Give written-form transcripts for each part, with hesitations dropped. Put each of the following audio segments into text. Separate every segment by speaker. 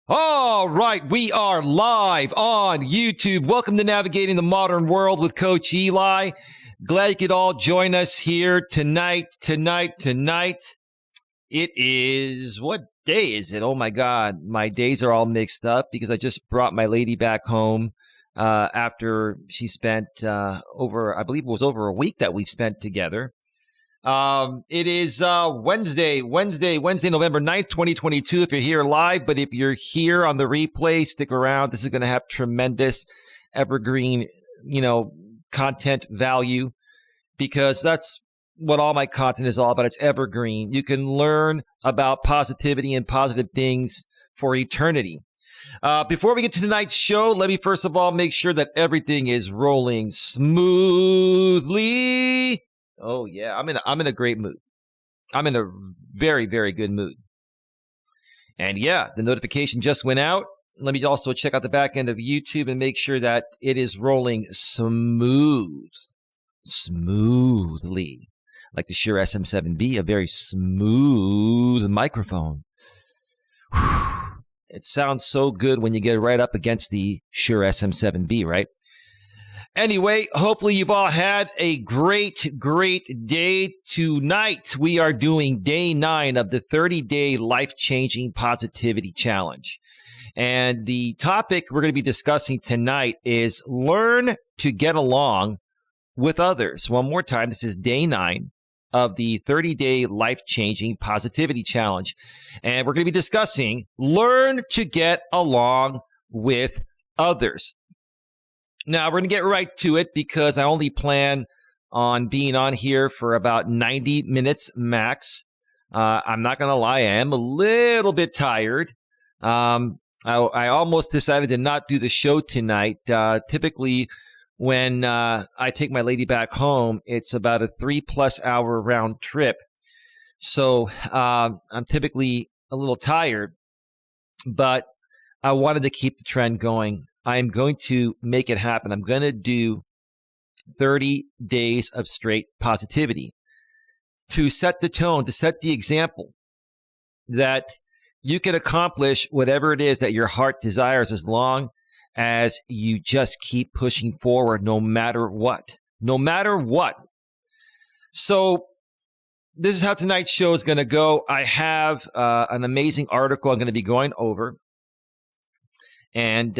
Speaker 1: All right, we are live on YouTube. Welcome to Navigating the Modern World with Coach Eli. Glad you could all join us here tonight. It is, what day is it? Oh my God, my days are all mixed up because I just brought my lady back home after she spent I believe it was over a week that we spent together. It is Wednesday, November 9th, 2022, if you're here live. But if you're here on the replay, stick around. This is going to have tremendous evergreen, content value, because that's what all my content is all about. It's evergreen. You can learn about positivity and positive things for eternity. Before we get to tonight's show, let me first of all make sure that everything is rolling smoothly. Oh yeah, I'm in a great mood. I'm in a very, very good mood. And yeah, the notification just went out. Let me also check out the back end of YouTube and make sure that it is rolling smoothly. Like the Shure SM7B, a very smooth microphone. It sounds so good when you get right up against the Shure SM7B, right? Anyway, hopefully you've all had a great day. Tonight, we are doing day 9 of the 30-day life-changing positivity challenge. And the topic we're going to be discussing tonight is learn to get along with others. One more time, this is day 9 of the 30-day life-changing positivity challenge. And we're going to be discussing learn to get along with others. Now, we're going to get right to it because I only plan on being on here for about 90 minutes max. I'm not going to lie, I am a little bit tired. I almost decided to not do the show tonight. Typically, when I take my lady back home, it's about a 3+ hour round trip. So I'm typically a little tired, but I wanted to keep the trend going. I'm going to make it happen. I'm going to do 30 days of straight positivity to set the tone, to set the example that you can accomplish whatever it is that your heart desires as long as you just keep pushing forward no matter what. No matter what. So this is how tonight's show is going to go. I have an amazing article I'm going to be going over. And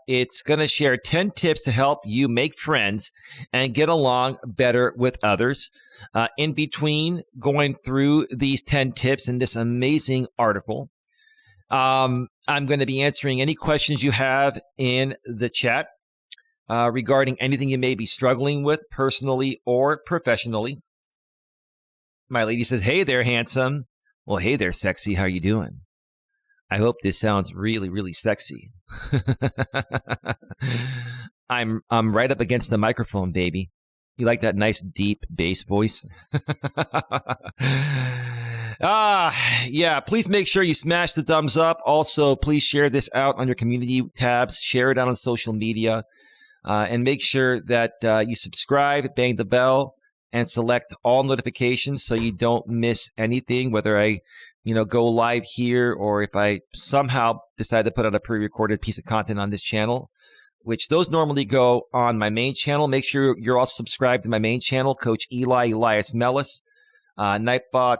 Speaker 1: it's going to share 10 tips to help you make friends and get along better with others. In between going through these 10 tips in this amazing article, I'm going to be answering any questions you have in the chat regarding anything you may be struggling with personally or professionally. My lady says, "Hey there, handsome." Well, hey there, sexy. How are you doing? I hope this sounds really, really sexy. I'm right up against the microphone, baby. You like that nice, deep bass voice? Yeah, please make sure you smash the thumbs up. Also, please share this out on your community tabs. Share it out on social media. And make sure that you subscribe, bang the bell, and select all notifications so you don't miss anything, whether I go live here, or if I somehow decide to put out a pre-recorded piece of content on this channel, which those normally go on my main channel. Make sure you're all subscribed to my main channel, Coach Eli, Elias, Melas. Nightbot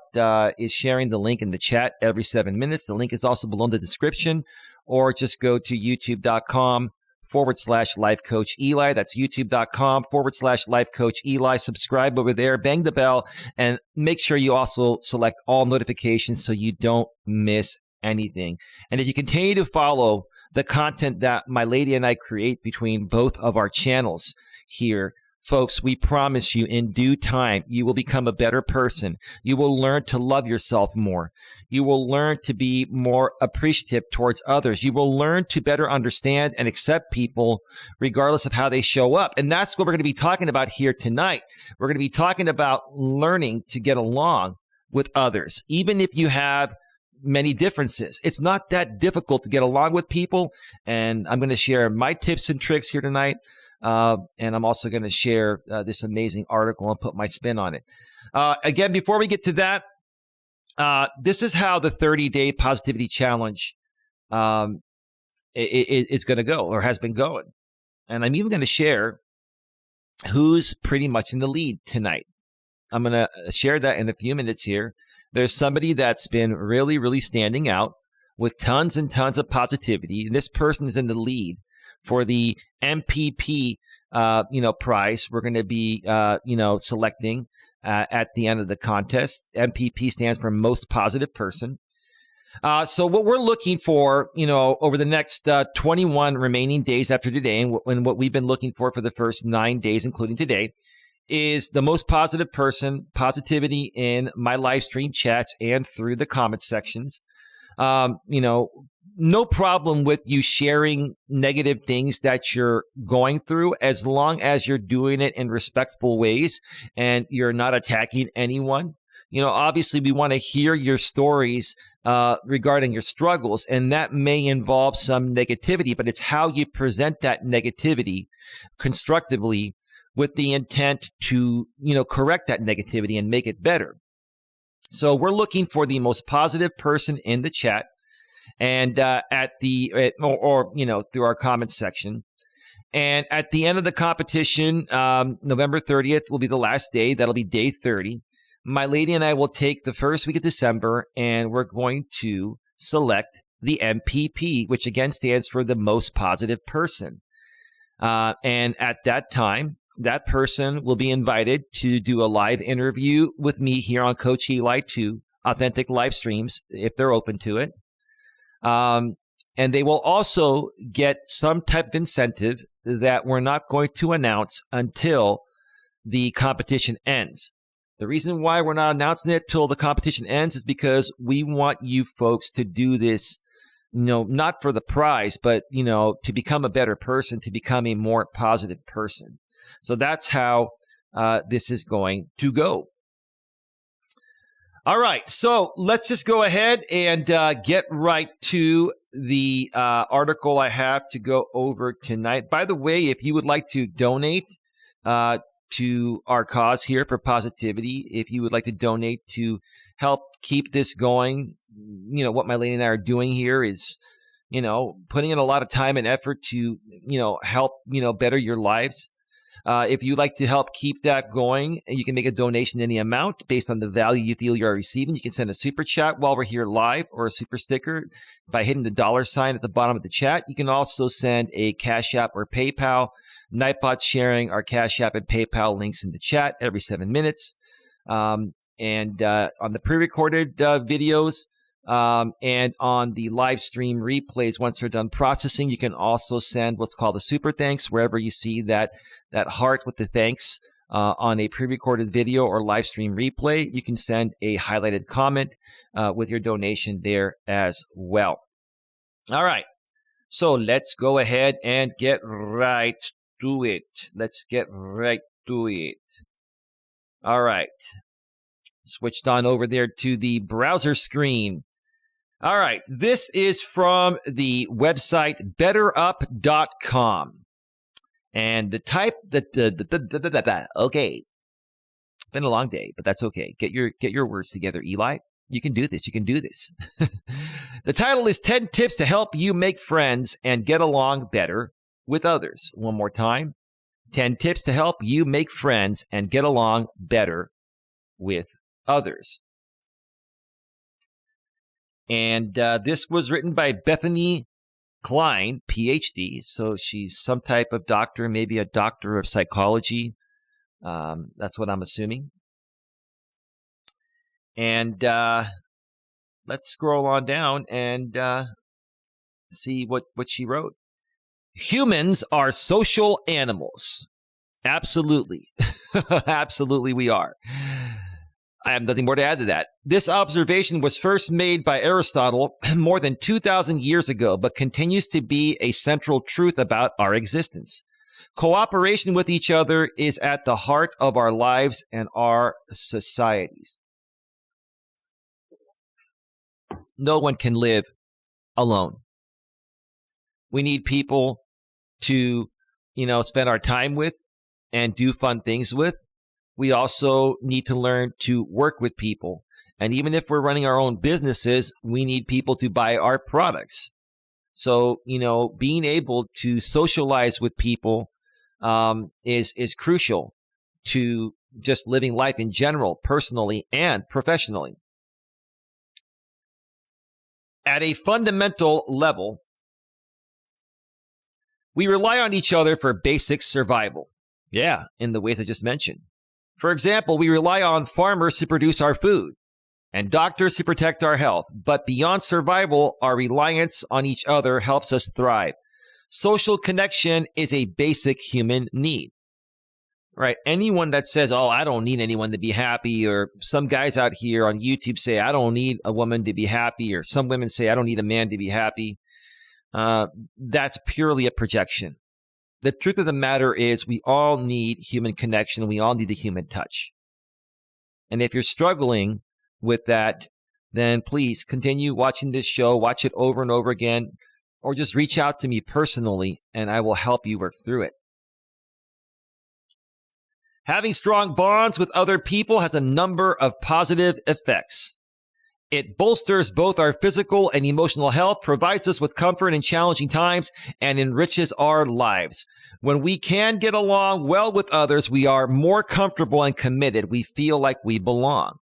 Speaker 1: is sharing the link in the chat every 7 minutes. The link is also below in the description, or just go to youtube.com/Life Coach Eli. That's youtube.com/Life Coach Eli. Subscribe over there, bang the bell, and make sure you also select all notifications so you don't miss anything. And if you continue to follow the content that my lady and I create between both of our channels here, folks, we promise you in due time, you will become a better person. You will learn to love yourself more. You will learn to be more appreciative towards others. You will learn to better understand and accept people regardless of how they show up. And that's what we're going to be talking about here tonight. We're going to be talking about learning to get along with others, even if you have many differences. It's not that difficult to get along with people. And I'm going to share my tips and tricks here tonight. And I'm also going to share this amazing article and put my spin on it. Again, before we get to that, this is how the 30-day positivity challenge it's going to go or has been going. And I'm even going to share who's pretty much in the lead tonight. I'm going to share that in a few minutes here. There's somebody that's been really, really standing out with tons and tons of positivity. And this person is in the lead for the MPP, prize. We're going to be, selecting at the end of the contest. MPP stands for Most Positive Person. So what we're looking for, over the next 21 remaining days after today, and what we've been looking for the first 9 days, including today, is the most positive person, positivity in my live stream chats and through the comment sections. No problem with you sharing negative things that you're going through, as long as you're doing it in respectful ways and you're not attacking anyone. Obviously we want to hear your stories regarding your struggles, and that may involve some negativity, but it's how you present that negativity constructively with the intent to, correct that negativity and make it better. So we're looking for the most positive person in the chat, and through our comments section. And at the end of the competition, November 30th will be the last day. That'll be day 30. My lady and I will take the first week of December, and we're going to select the MPP, which again stands for the most positive person. And at that time, that person will be invited to do a live interview with me here on Coach Eli 2, authentic live streams, if they're open to it. And they will also get some type of incentive that we're not going to announce until the competition ends. The reason why we're not announcing it till the competition ends is because we want you folks to do this, not for the prize, but, to become a better person, to become a more positive person. So that's how this is going to go. All right, so let's just go ahead and get right to the article I have to go over tonight. By the way, if you would like to donate to our cause here for positivity, if you would like to donate to help keep this going, what my lady and I are doing here is, putting in a lot of time and effort to, help, better your lives. If you'd like to help keep that going, you can make a donation in any amount based on the value you feel you are receiving. You can send a super chat while we're here live, or a super sticker by hitting the $ at the bottom of the chat. You can also send a Cash App or PayPal. Nightbot sharing our Cash App and PayPal links in the chat every 7 minutes. And on the pre-recorded videos and on the live stream replays, once they're done processing, you can also send what's called a super thanks wherever you see that heart with the thanks on a pre-recorded video or live stream replay. You can send a highlighted comment with your donation there as well. All right. So let's go ahead and get right to it. Let's get right to it. All right. Switched on over there to the browser screen. All right. This is from the website betterup.com. And the type okay. Been a long day, but that's okay. Get your words together, Eli. You can do this. You can do this. The title is 10 Tips to Help You Make Friends and Get Along Better with Others. One more time. 10 Tips to Help You Make Friends and Get Along Better with Others. And this was written by Bethany Klein, PhD. So she's some type of doctor, maybe a doctor of psychology. That's what I'm assuming. And let's scroll on down and see what she wrote. Humans are social animals. Absolutely. Absolutely we are. I have nothing more to add to that. This observation was first made by Aristotle more than 2,000 years ago, but continues to be a central truth about our existence. Cooperation with each other is at the heart of our lives and our societies. No one can live alone. We need people to, spend our time with and do fun things with. We also need to learn to work with people. And even if we're running our own businesses, we need people to buy our products. So, being able to socialize with people is crucial to just living life in general, personally and professionally. At a fundamental level, we rely on each other for basic survival. Yeah, in the ways I just mentioned. For example, we rely on farmers to produce our food and doctors to protect our health. But beyond survival, our reliance on each other helps us thrive. Social connection is a basic human need. Right? Anyone that says, oh, I don't need anyone to be happy, or some guys out here on YouTube say, I don't need a woman to be happy, or some women say, I don't need a man to be happy, that's purely a projection. The truth of the matter is we all need human connection. We all need the human touch. And if you're struggling with that, then please continue watching this show, watch it over and over again, or just reach out to me personally, and I will help you work through it. Having strong bonds with other people has a number of positive effects. It bolsters both our physical and emotional health, provides us with comfort in challenging times, and enriches our lives. When we can get along well with others, we are more comfortable and committed. We feel like we belong.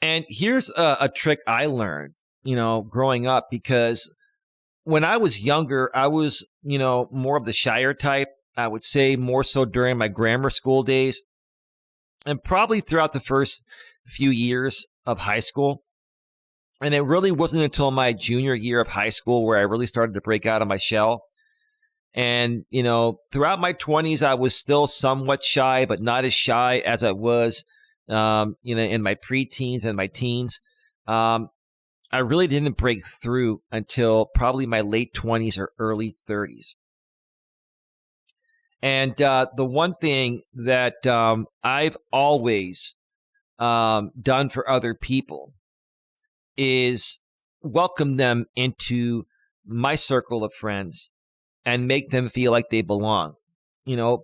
Speaker 1: And here's a trick I learned, growing up, because when I was younger, I was, more of the shyer type. I would say more so during my grammar school days and probably throughout the first few years of high school. And it really wasn't until my junior year of high school where I really started to break out of my shell. And, throughout my 20s, I was still somewhat shy, but not as shy as I was, in my preteens and my teens. I really didn't break through until probably my late 20s or early 30s. And the one thing that I've always done for other people is welcome them into my circle of friends and make them feel like they belong.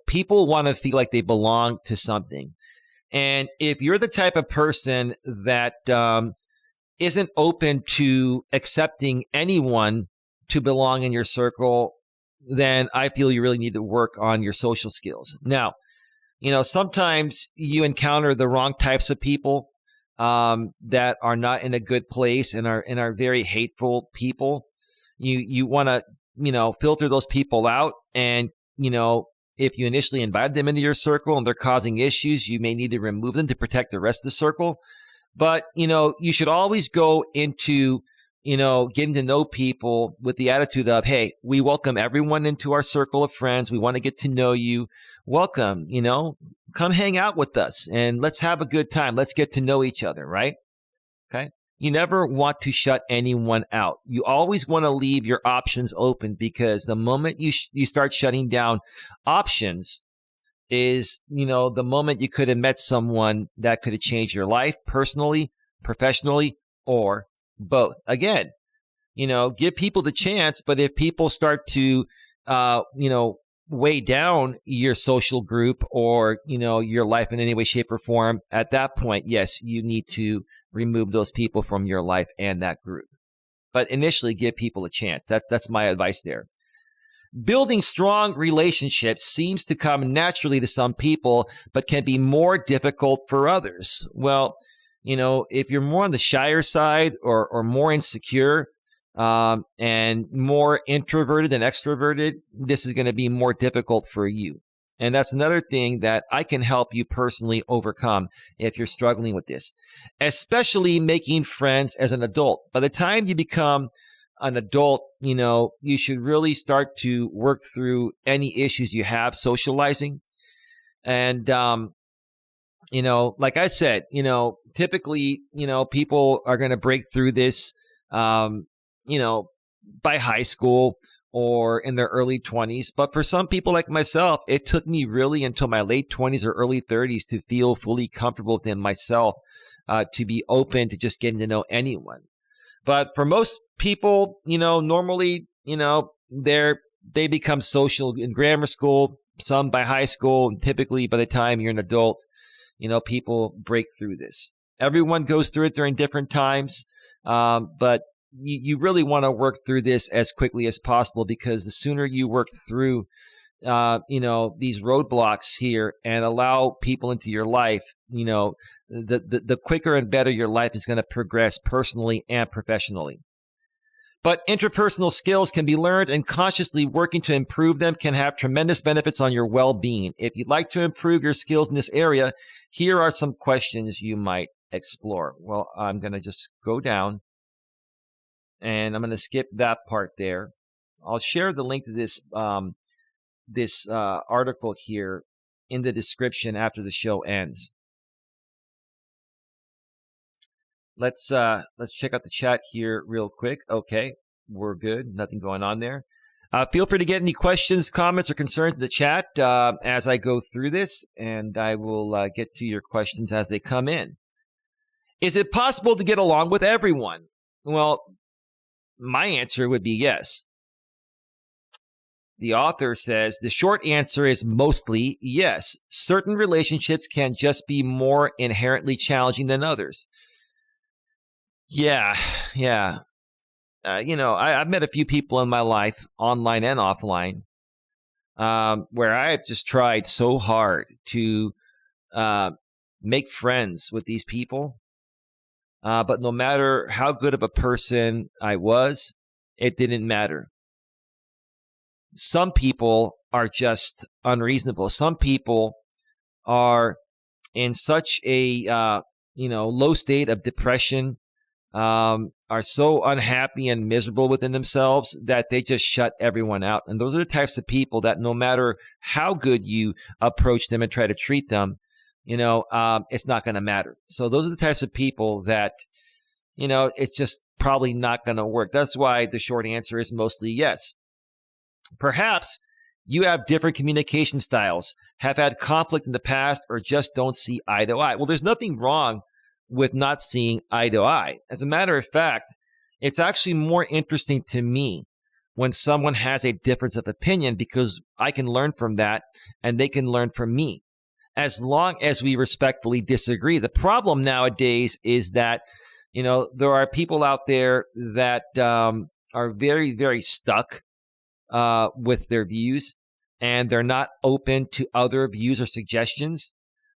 Speaker 1: People want to feel like they belong to something. And if you're the type of person that isn't open to accepting anyone to belong in your circle, then I feel you really need to work on your social skills. Now, sometimes you encounter the wrong types of people that are not in a good place and are very hateful people. You want to, filter those people out. And, if you initially invite them into your circle and they're causing issues, you may need to remove them to protect the rest of the circle. But, you should always go into getting to know people with the attitude of, hey, we welcome everyone into our circle of friends. We want to get to know you. Welcome, come hang out with us and let's have a good time. Let's get to know each other, right? Okay. You never want to shut anyone out. You always want to leave your options open, because the moment you start shutting down options is, the moment you could have met someone that could have changed your life personally, professionally, or both. Again, give people the chance, but if people start to, weigh down your social group or, your life in any way, shape, or form, at that point, yes, you need to remove those people from your life and that group. But initially, give people a chance. That's my advice there. Building strong relationships seems to come naturally to some people, but can be more difficult for others. Well, if you're more on the shyer side or more insecure and more introverted than extroverted, this is going to be more difficult for you. And that's another thing that I can help you personally overcome if you're struggling with this, especially making friends as an adult. By the time you become an adult, you should really start to work through any issues you have socializing. And, like I said, typically, people are going to break through this, by high school or in their early 20s. But for some people like myself, it took me really until my late 20s or early 30s to feel fully comfortable within myself, to be open to just getting to know anyone. But for most people, normally, they become social in grammar school, some by high school, and typically by the time you're an adult, people break through this. Everyone goes through it during different times, but you really want to work through this as quickly as possible, because the sooner you work through these roadblocks here and allow people into your life, the quicker and better your life is going to progress personally and professionally. But interpersonal skills can be learned, and consciously working to improve them can have tremendous benefits on your well-being. If you'd like to improve your skills in this area, here are some questions you might explore. Well, I'm going to just go down, and I'm going to skip that part there. I'll share the link to this article here in the description after the show ends. Let's check out the chat here real quick. Okay, we're good. Nothing going on there. Feel free to get any questions, comments, or concerns in the chat as I go through this, and I will get to your questions as they come in. Is it possible to get along with everyone? Well, my answer would be yes. The author says the short answer is mostly yes. Certain relationships can just be more inherently challenging than others. Yeah. I've met a few people in my life, online and offline, where I've just tried so hard to make friends with these people. But no matter how good of a person I was, it didn't matter. Some people are just unreasonable. Some people are in such a low state of depression, are so unhappy and miserable within themselves that they just shut everyone out. And those are the types of people that no matter how good you approach them and try to treat them, it's not going to matter. So those are the types of people that, it's just probably not going to work. That's why the short answer is mostly yes. Perhaps you have different communication styles, have had conflict in the past, or just don't see eye to eye. Well, there's nothing wrong with not seeing eye to eye. As a matter of fact, it's actually more interesting to me when someone has a difference of opinion, because I can learn from that and they can learn from me, as long as we respectfully disagree. The problem nowadays is that, there are people out there that are very, very stuck with their views, and they're not open to other views or suggestions,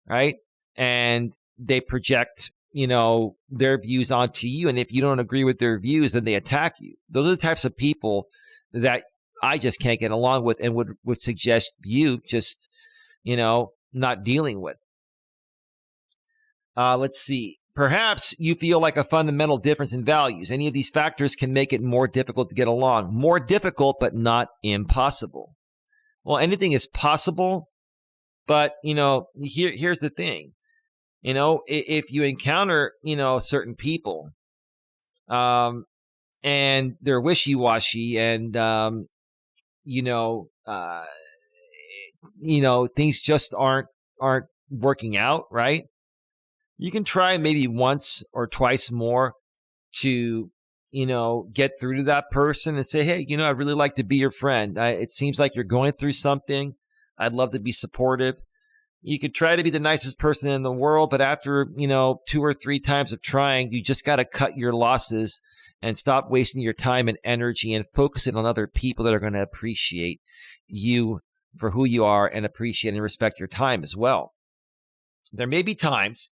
Speaker 1: right? And they project, their views onto you. And if you don't agree with their views, then they attack you. Those are the types of people that I just can't get along with, and would suggest you just, not dealing with. Let's see. Perhaps you feel like a fundamental difference in values. Any of these factors can make it more difficult to get along. More difficult, but not impossible. Well, anything is possible, but, here's the thing. If you encounter, certain people, and they're wishy-washy, and, things just aren't working out, right? You can try maybe once or twice more to, get through to that person and say, hey, I'd really like to be your friend. It seems like you're going through something. I'd love to be supportive. You could try to be the nicest person in the world, but after, 2 or 3 times of trying, you just got to cut your losses and stop wasting your time and energy and focus it on other people that are going to appreciate you for who you are and appreciate and respect your time as well. There may be times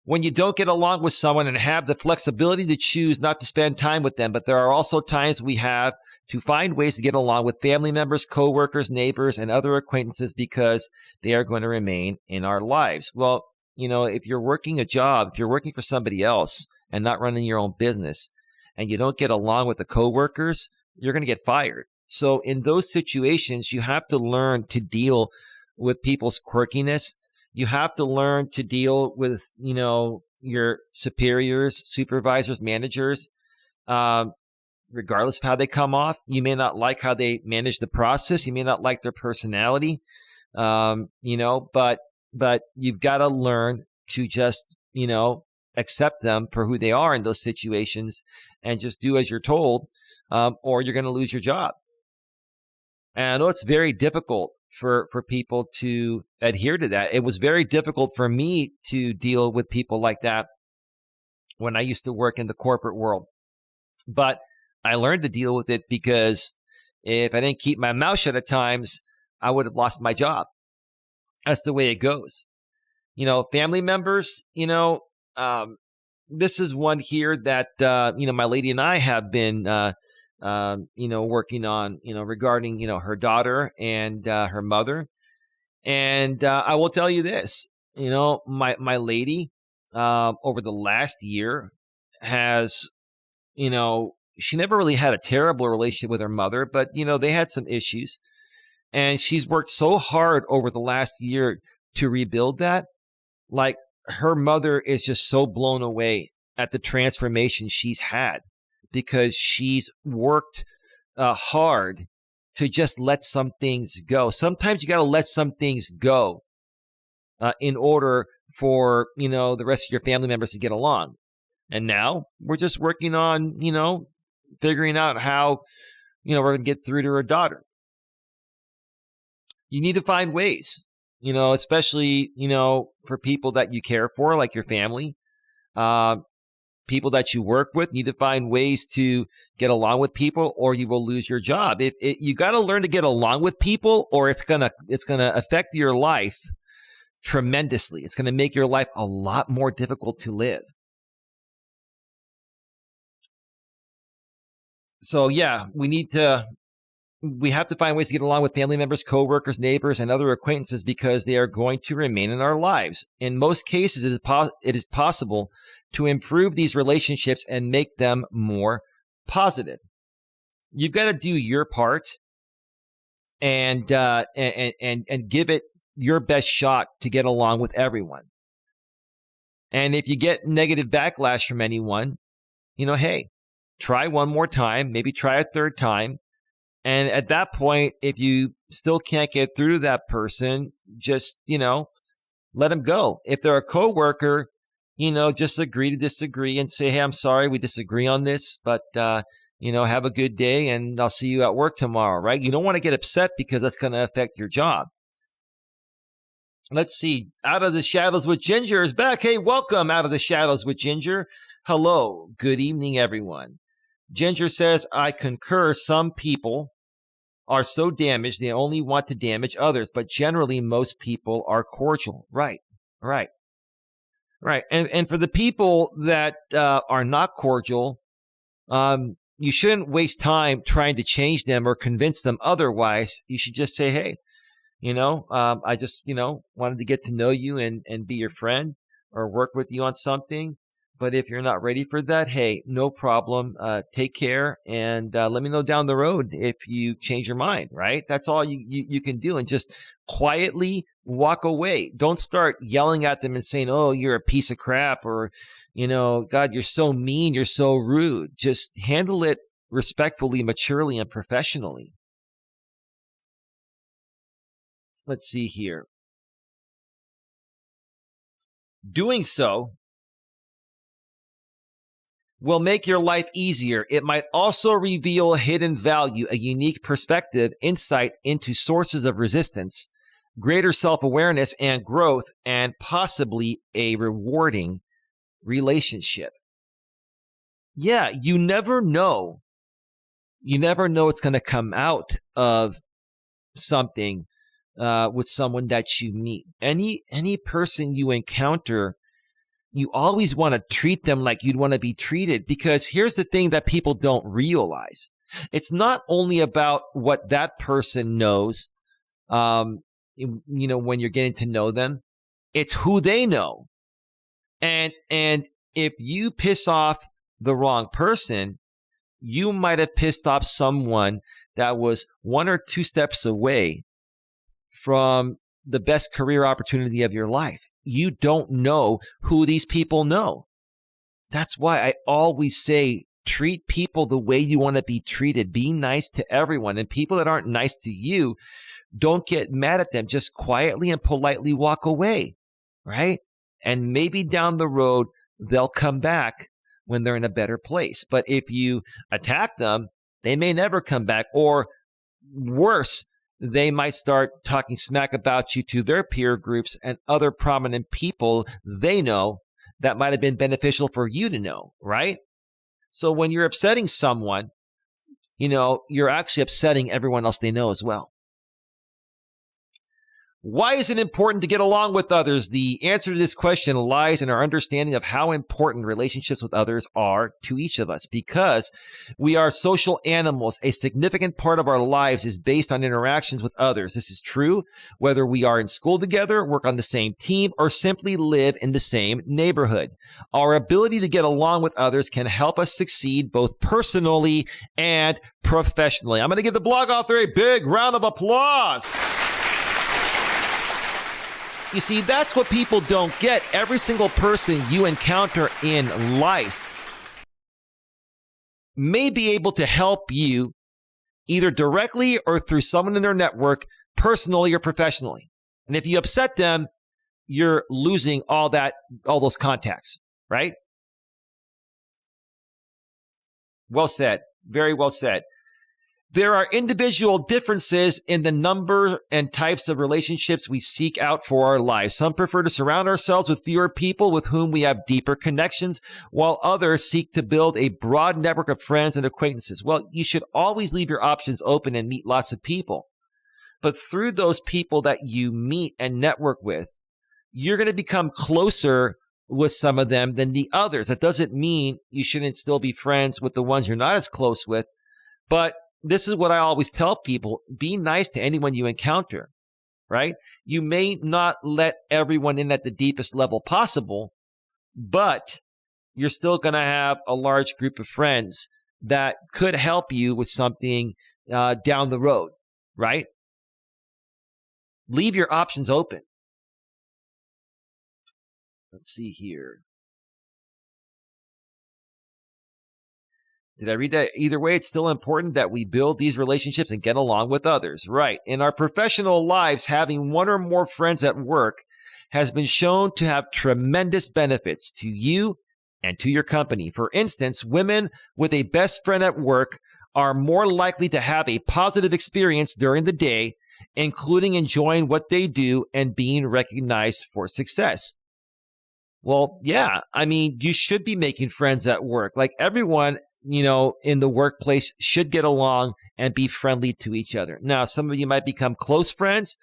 Speaker 1: when you don't get along with someone and have the flexibility to choose not to spend time with them, but there are also times we have to find ways to get along with family members, coworkers, neighbors, and other acquaintances, because they are going to remain in our lives. Well, if you're working a job, if you're working for somebody else and not running your own business, and you don't get along with the coworkers, you're going to get fired. So in those situations, you have to learn to deal with people's quirkiness. You have to learn to deal with, your superiors, supervisors, managers, regardless of how they come off. You may not like how they manage the process. You may not like their personality, but you've got to learn to just, accept them for who they are in those situations and just do as you're told, or you're going to lose your job. And I know it's very difficult for people to adhere to that. It was very difficult for me to deal with people like that when I used to work in the corporate world. But I learned to deal with it because if I didn't keep my mouth shut at times, I would have lost my job. That's the way it goes. Family members, this is one here that, my lady and I have been, working on, regarding, her daughter and her mother. And I will tell you this, my lady over the last year has, she never really had a terrible relationship with her mother, but, they had some issues. And she's worked so hard over the last year to rebuild that. Like, her mother is just so blown away at the transformation she's had because she's worked hard to just let some things go. Sometimes you got to let some things go in order for, the rest of your family members to get along. And now we're just working on, figuring out how, we're going to get through to her daughter. You need to find ways, especially, for people that you care for, like your family, people that you work with. Need to find ways to get along with people, or you will lose your job. You got to learn to get along with people, or it's gonna affect your life tremendously. It's gonna make your life a lot more difficult to live. So yeah, we have to find ways to get along with family members, coworkers, neighbors, and other acquaintances because they are going to remain in our lives. In most cases, it is possible to improve these relationships and make them more positive. You've got to do your part and give it your best shot to get along with everyone. And if you get negative backlash from anyone, hey, try one more time, maybe try a third time. And at that point, if you still can't get through to that person, just, let them go. If they're a coworker, just agree to disagree and say, hey, I'm sorry, we disagree on this, but, have a good day and I'll see you at work tomorrow, right? You don't want to get upset because that's going to affect your job. Let's see. Out of the Shadows with Ginger is back. Hey, welcome, Out of the Shadows with Ginger. Hello. Good evening, everyone. Ginger says, I concur. Some people are so damaged, they only want to damage others, but generally most people are cordial. Right. And for the people that are not cordial, you shouldn't waste time trying to change them or convince them otherwise. You should just say, hey, I just, wanted to get to know you and be your friend or work with you on something. But if you're not ready for that, hey, no problem. Take care and let me know down the road if you change your mind, right? That's all you can do, and just quietly walk away. Don't start yelling at them and saying, oh, you're a piece of crap, or, God, you're so mean, you're so rude. Just handle it respectfully, maturely, and professionally. Let's see here. Doing so will make your life easier. It might also reveal hidden value, a unique perspective, insight into sources of resistance, greater self-awareness and growth, and possibly a rewarding relationship. Yeah, you never know. You never know what's going to come out of something with someone that you meet. Any person you encounter, you always want to treat them like you'd want to be treated, because here's the thing that people don't realize. It's not only about what that person knows, when you're getting to know them, it's who they know. And if you piss off the wrong person, you might have pissed off someone that was 1 or 2 steps away from the best career opportunity of your life. You don't know who these people know. That's why I always say, treat people the way you want to be treated. Be nice to everyone. And people that aren't nice to you, don't get mad at them. Just quietly and politely walk away, right? And maybe down the road, they'll come back when they're in a better place. But if you attack them, they may never come back. Or worse, they might start talking smack about you to their peer groups and other prominent people they know that might have been beneficial for you to know, right? So when you're upsetting someone, you're actually upsetting everyone else they know as well. Why is it important to get along with others? The answer to this question lies in our understanding of how important relationships with others are to each of us. Because we are social animals, a significant part of our lives is based on interactions with others. This is true whether we are in school together, work on the same team, or simply live in the same neighborhood. Our ability to get along with others can help us succeed both personally and professionally. I'm going to give the blog author a big round of applause. You see, that's what people don't get. Every single person you encounter in life may be able to help you either directly or through someone in their network, personally or professionally. And if you upset them, you're losing all those contacts, right? Well said. Very well said. There are individual differences in the number and types of relationships we seek out for our lives. Some prefer to surround ourselves with fewer people with whom we have deeper connections, while others seek to build a broad network of friends and acquaintances. Well, you should always leave your options open and meet lots of people. But through those people that you meet and network with, you're going to become closer with some of them than the others. That doesn't mean you shouldn't still be friends with the ones you're not as close with, but this is what I always tell people. Be nice to anyone you encounter, right? You may not let everyone in at the deepest level possible, but you're still going to have a large group of friends that could help you with something down the road, right? Leave your options open. Let's see here. Did I read that? Either way, it's still important that we build these relationships and get along with others. Right. In our professional lives, having one or more friends at work has been shown to have tremendous benefits to you and to your company. For instance, women with a best friend at work are more likely to have a positive experience during the day, including enjoying what they do and being recognized for success. Well, yeah, I mean, you should be making friends at work. Like everyone, in the workplace should get along and be friendly to each other. Now, some of you might become close friends.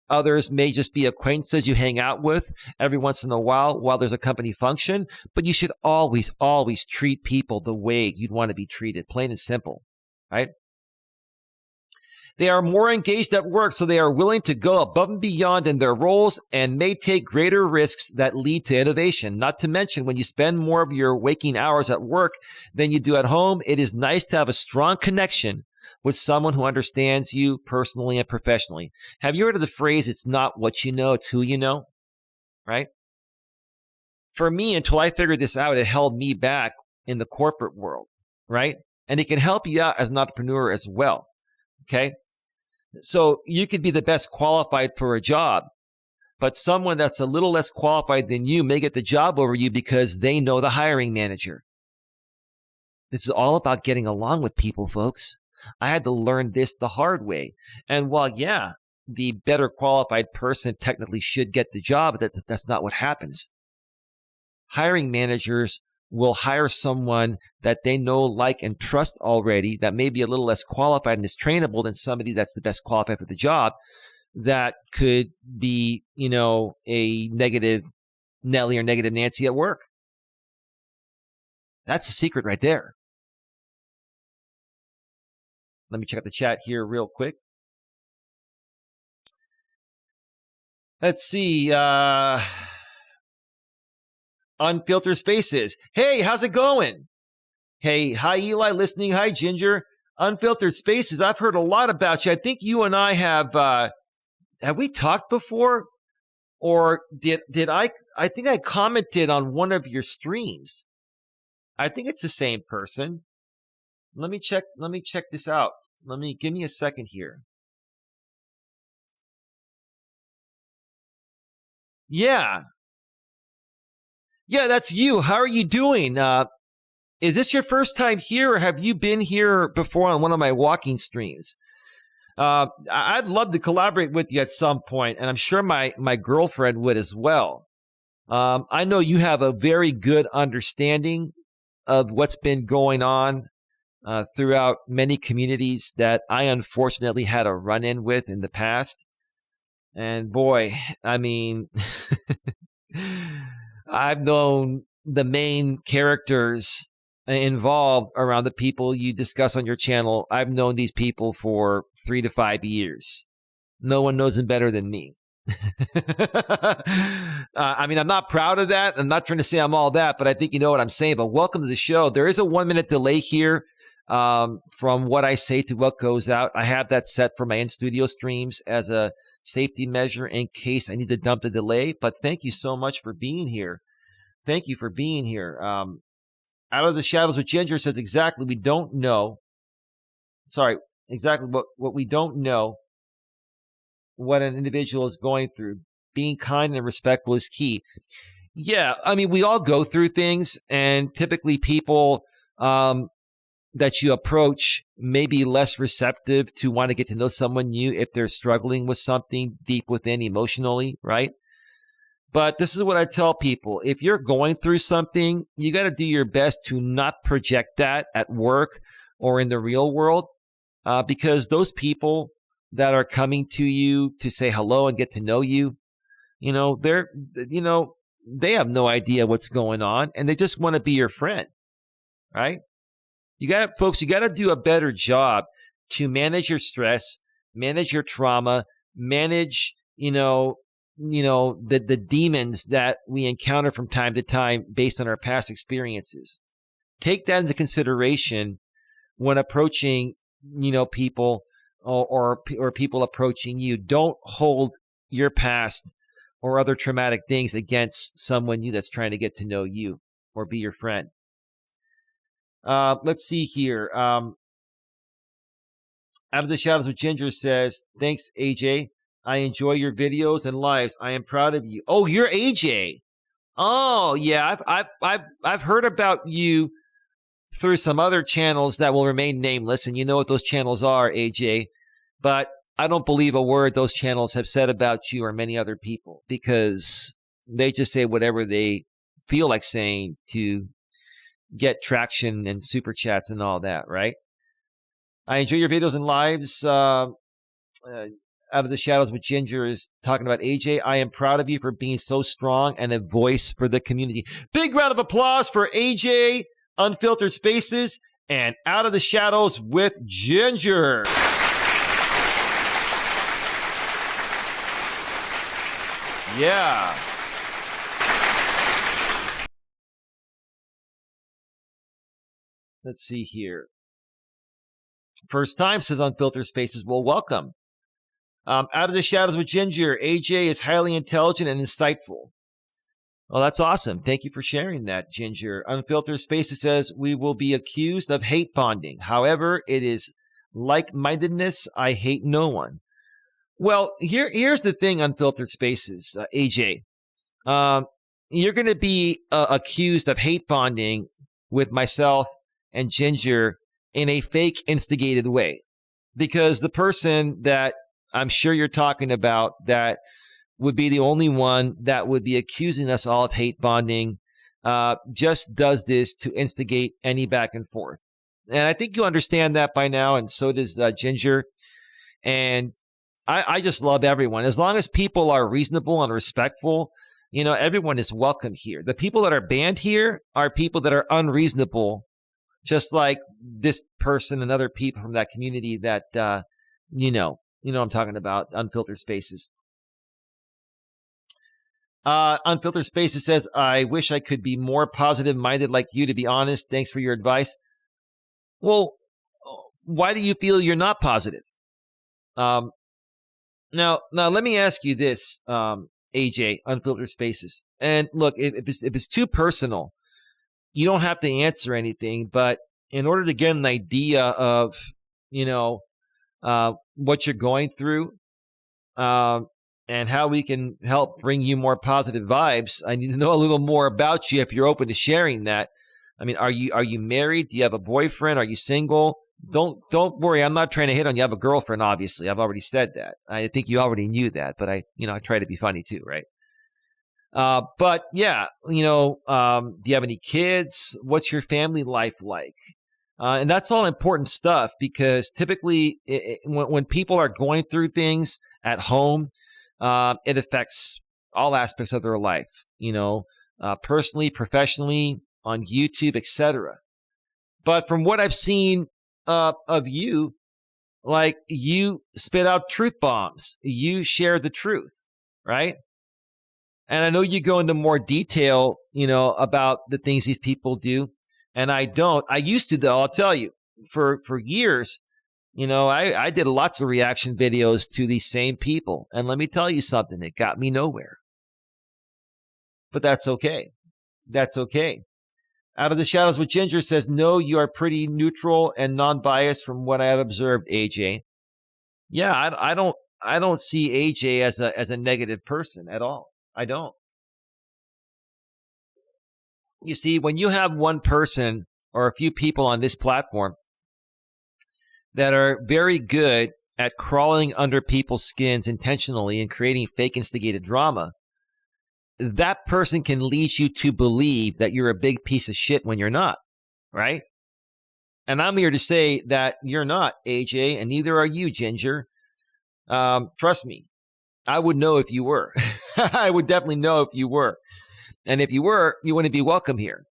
Speaker 1: Others may just be acquaintances you hang out with every once in a while there's a company function. But you should always, always treat people the way you'd want to be treated, plain and simple, right? They are more engaged at work, so they are willing to go above and beyond in their roles and may take greater risks that lead to innovation. Not to mention, when you spend more of your waking hours at work than you do at home, it is nice to have a strong connection with someone who understands you personally and professionally. Have you heard of the phrase, it's not what you know, it's who you know, right? For me, until I figured this out, it held me back in the corporate world, right? And it can help you out as an entrepreneur as well, okay? So you could be the best qualified for a job, but someone that's a little less qualified than you may get the job over you because they know the hiring manager. This is all about getting along with people, folks. I had to learn this the hard way. And while, yeah, the better qualified person technically should get the job, that's not what happens. Hiring managers will hire someone that they know, like, and trust already that may be a little less qualified and is trainable than somebody that's the best qualified for the job that could be, a negative Nelly or negative Nancy at work. That's the secret right there. Let me check out the chat here real quick. Let's see. Unfiltered Spaces. Hey, how's it going? Hey, hi Eli, listening. Hi Ginger. Unfiltered Spaces. I've heard a lot about you. I think you and I have we talked before? Or did I think I commented on one of your streams. I think it's the same person. Let me check this out. Give me a second here. Yeah. Yeah, that's you. How are you doing? Is this your first time here, or have you been here before on one of my walking streams? I'd love to collaborate with you at some point, and I'm sure my girlfriend would as well. I know you have a very good understanding of what's been going on throughout many communities that I unfortunately had a run-in with in the past. And boy, I mean, I've known the main characters involved around the people you discuss on your channel. I've known these people for 3 to 5 years. No one knows them better than me. I mean, I'm not proud of that. I'm not trying to say I'm all that, but I think you know what I'm saying. But welcome to the show. There is a 1-minute delay here from what I say to what goes out. I have that set for my in-studio streams as a safety measure in case I need to dump the delay. But thank you so much for being here. Thank you for being here. Out of the Shadows with Ginger says exactly we don't know. Sorry, exactly what we don't know. What an individual is going through. Being kind and respectful is key. Yeah, I mean, we all go through things, and typically people that you approach may be less receptive to want to get to know someone new if they're struggling with something deep within emotionally, right? But this is what I tell people. If you're going through something, you got to do your best to not project that at work or in the real world because those people that are coming to you to say hello and get to know you, they have no idea what's going on and they just want to be your friend, right? You got to do a better job to manage your stress, manage your trauma, manage, the demons that we encounter from time to time based on our past experiences. Take that into consideration when approaching, people or people approaching you. Don't hold your past or other traumatic things against someone new that's trying to get to know you or be your friend. Let's see here. Out of the Shadows with Ginger says, thanks, AJ. I enjoy your videos and lives. I am proud of you. Oh, you're AJ. Oh, yeah. I've heard about you through some other channels that will remain nameless, and you know what those channels are, AJ. But I don't believe a word those channels have said about you or many other people because they just say whatever they feel like saying to get traction and super chats and all that, right? I enjoy your videos and lives. Out of the Shadows with Ginger is talking about AJ. I am proud of you for being so strong and a voice for the community. Big round of applause for AJ, Unfiltered Spaces, and Out of the Shadows with Ginger. Yeah. Let's see here. First time, says Unfiltered Spaces. Well, welcome. Out of the Shadows with Ginger, AJ is highly intelligent and insightful. Well, that's awesome. Thank you for sharing that, Ginger. Unfiltered Spaces says, we will be accused of hate bonding. However, it is like-mindedness. I hate no one. Well, here's the thing, Unfiltered Spaces, AJ. You're going to be accused of hate bonding with myself and Ginger in a fake instigated way. Because the person that I'm sure you're talking about that would be the only one that would be accusing us all of hate bonding just does this to instigate any back and forth. And I think you understand that by now, and so does Ginger. And I just love everyone. As long as people are reasonable and respectful, everyone is welcome here. The people that are banned here are people that are unreasonable, just like this person and other people from that community that, I'm talking about, Unfiltered Spaces. Unfiltered Spaces says, I wish I could be more positive-minded like you, to be honest. Thanks for your advice. Well, why do you feel you're not positive? Now, let me ask you this, AJ, Unfiltered Spaces. And look, if it's too personal, you don't have to answer anything. But in order to get an idea of, what you're going through, and how we can help bring you more positive vibes, I need to know a little more about you if you're open to sharing that. I mean, are you married? Do you have a boyfriend? Are you single? Don't worry. I'm not trying to hit on you. I have a girlfriend, obviously. I've already said that. I think you already knew that, but I try to be funny too, right? But yeah, do you have any kids? What's your family life like? And that's all important stuff, because typically when people are going through things at home, it affects all aspects of their life, personally, professionally, on YouTube, etc. But from what I've seen of you, like, you spit out truth bombs, you share the truth, right? And I know you go into more detail, about the things these people do. And I don't. I used to, though, I'll tell you, for years, I did lots of reaction videos to these same people. And let me tell you something, it got me nowhere. But that's okay. That's okay. Out of the Shadows with Ginger says, no, you are pretty neutral and non-biased from what I have observed, AJ. Yeah, I don't see AJ as a negative person at all. I don't. You see, when you have one person or a few people on this platform that are very good at crawling under people's skins intentionally and creating fake instigated drama, that person can lead you to believe that you're a big piece of shit when you're not, right? And I'm here to say that you're not, AJ, and neither are you, Ginger. Trust me, I would know if you were. I would definitely know if you were. And if you were, you wouldn't be welcome here.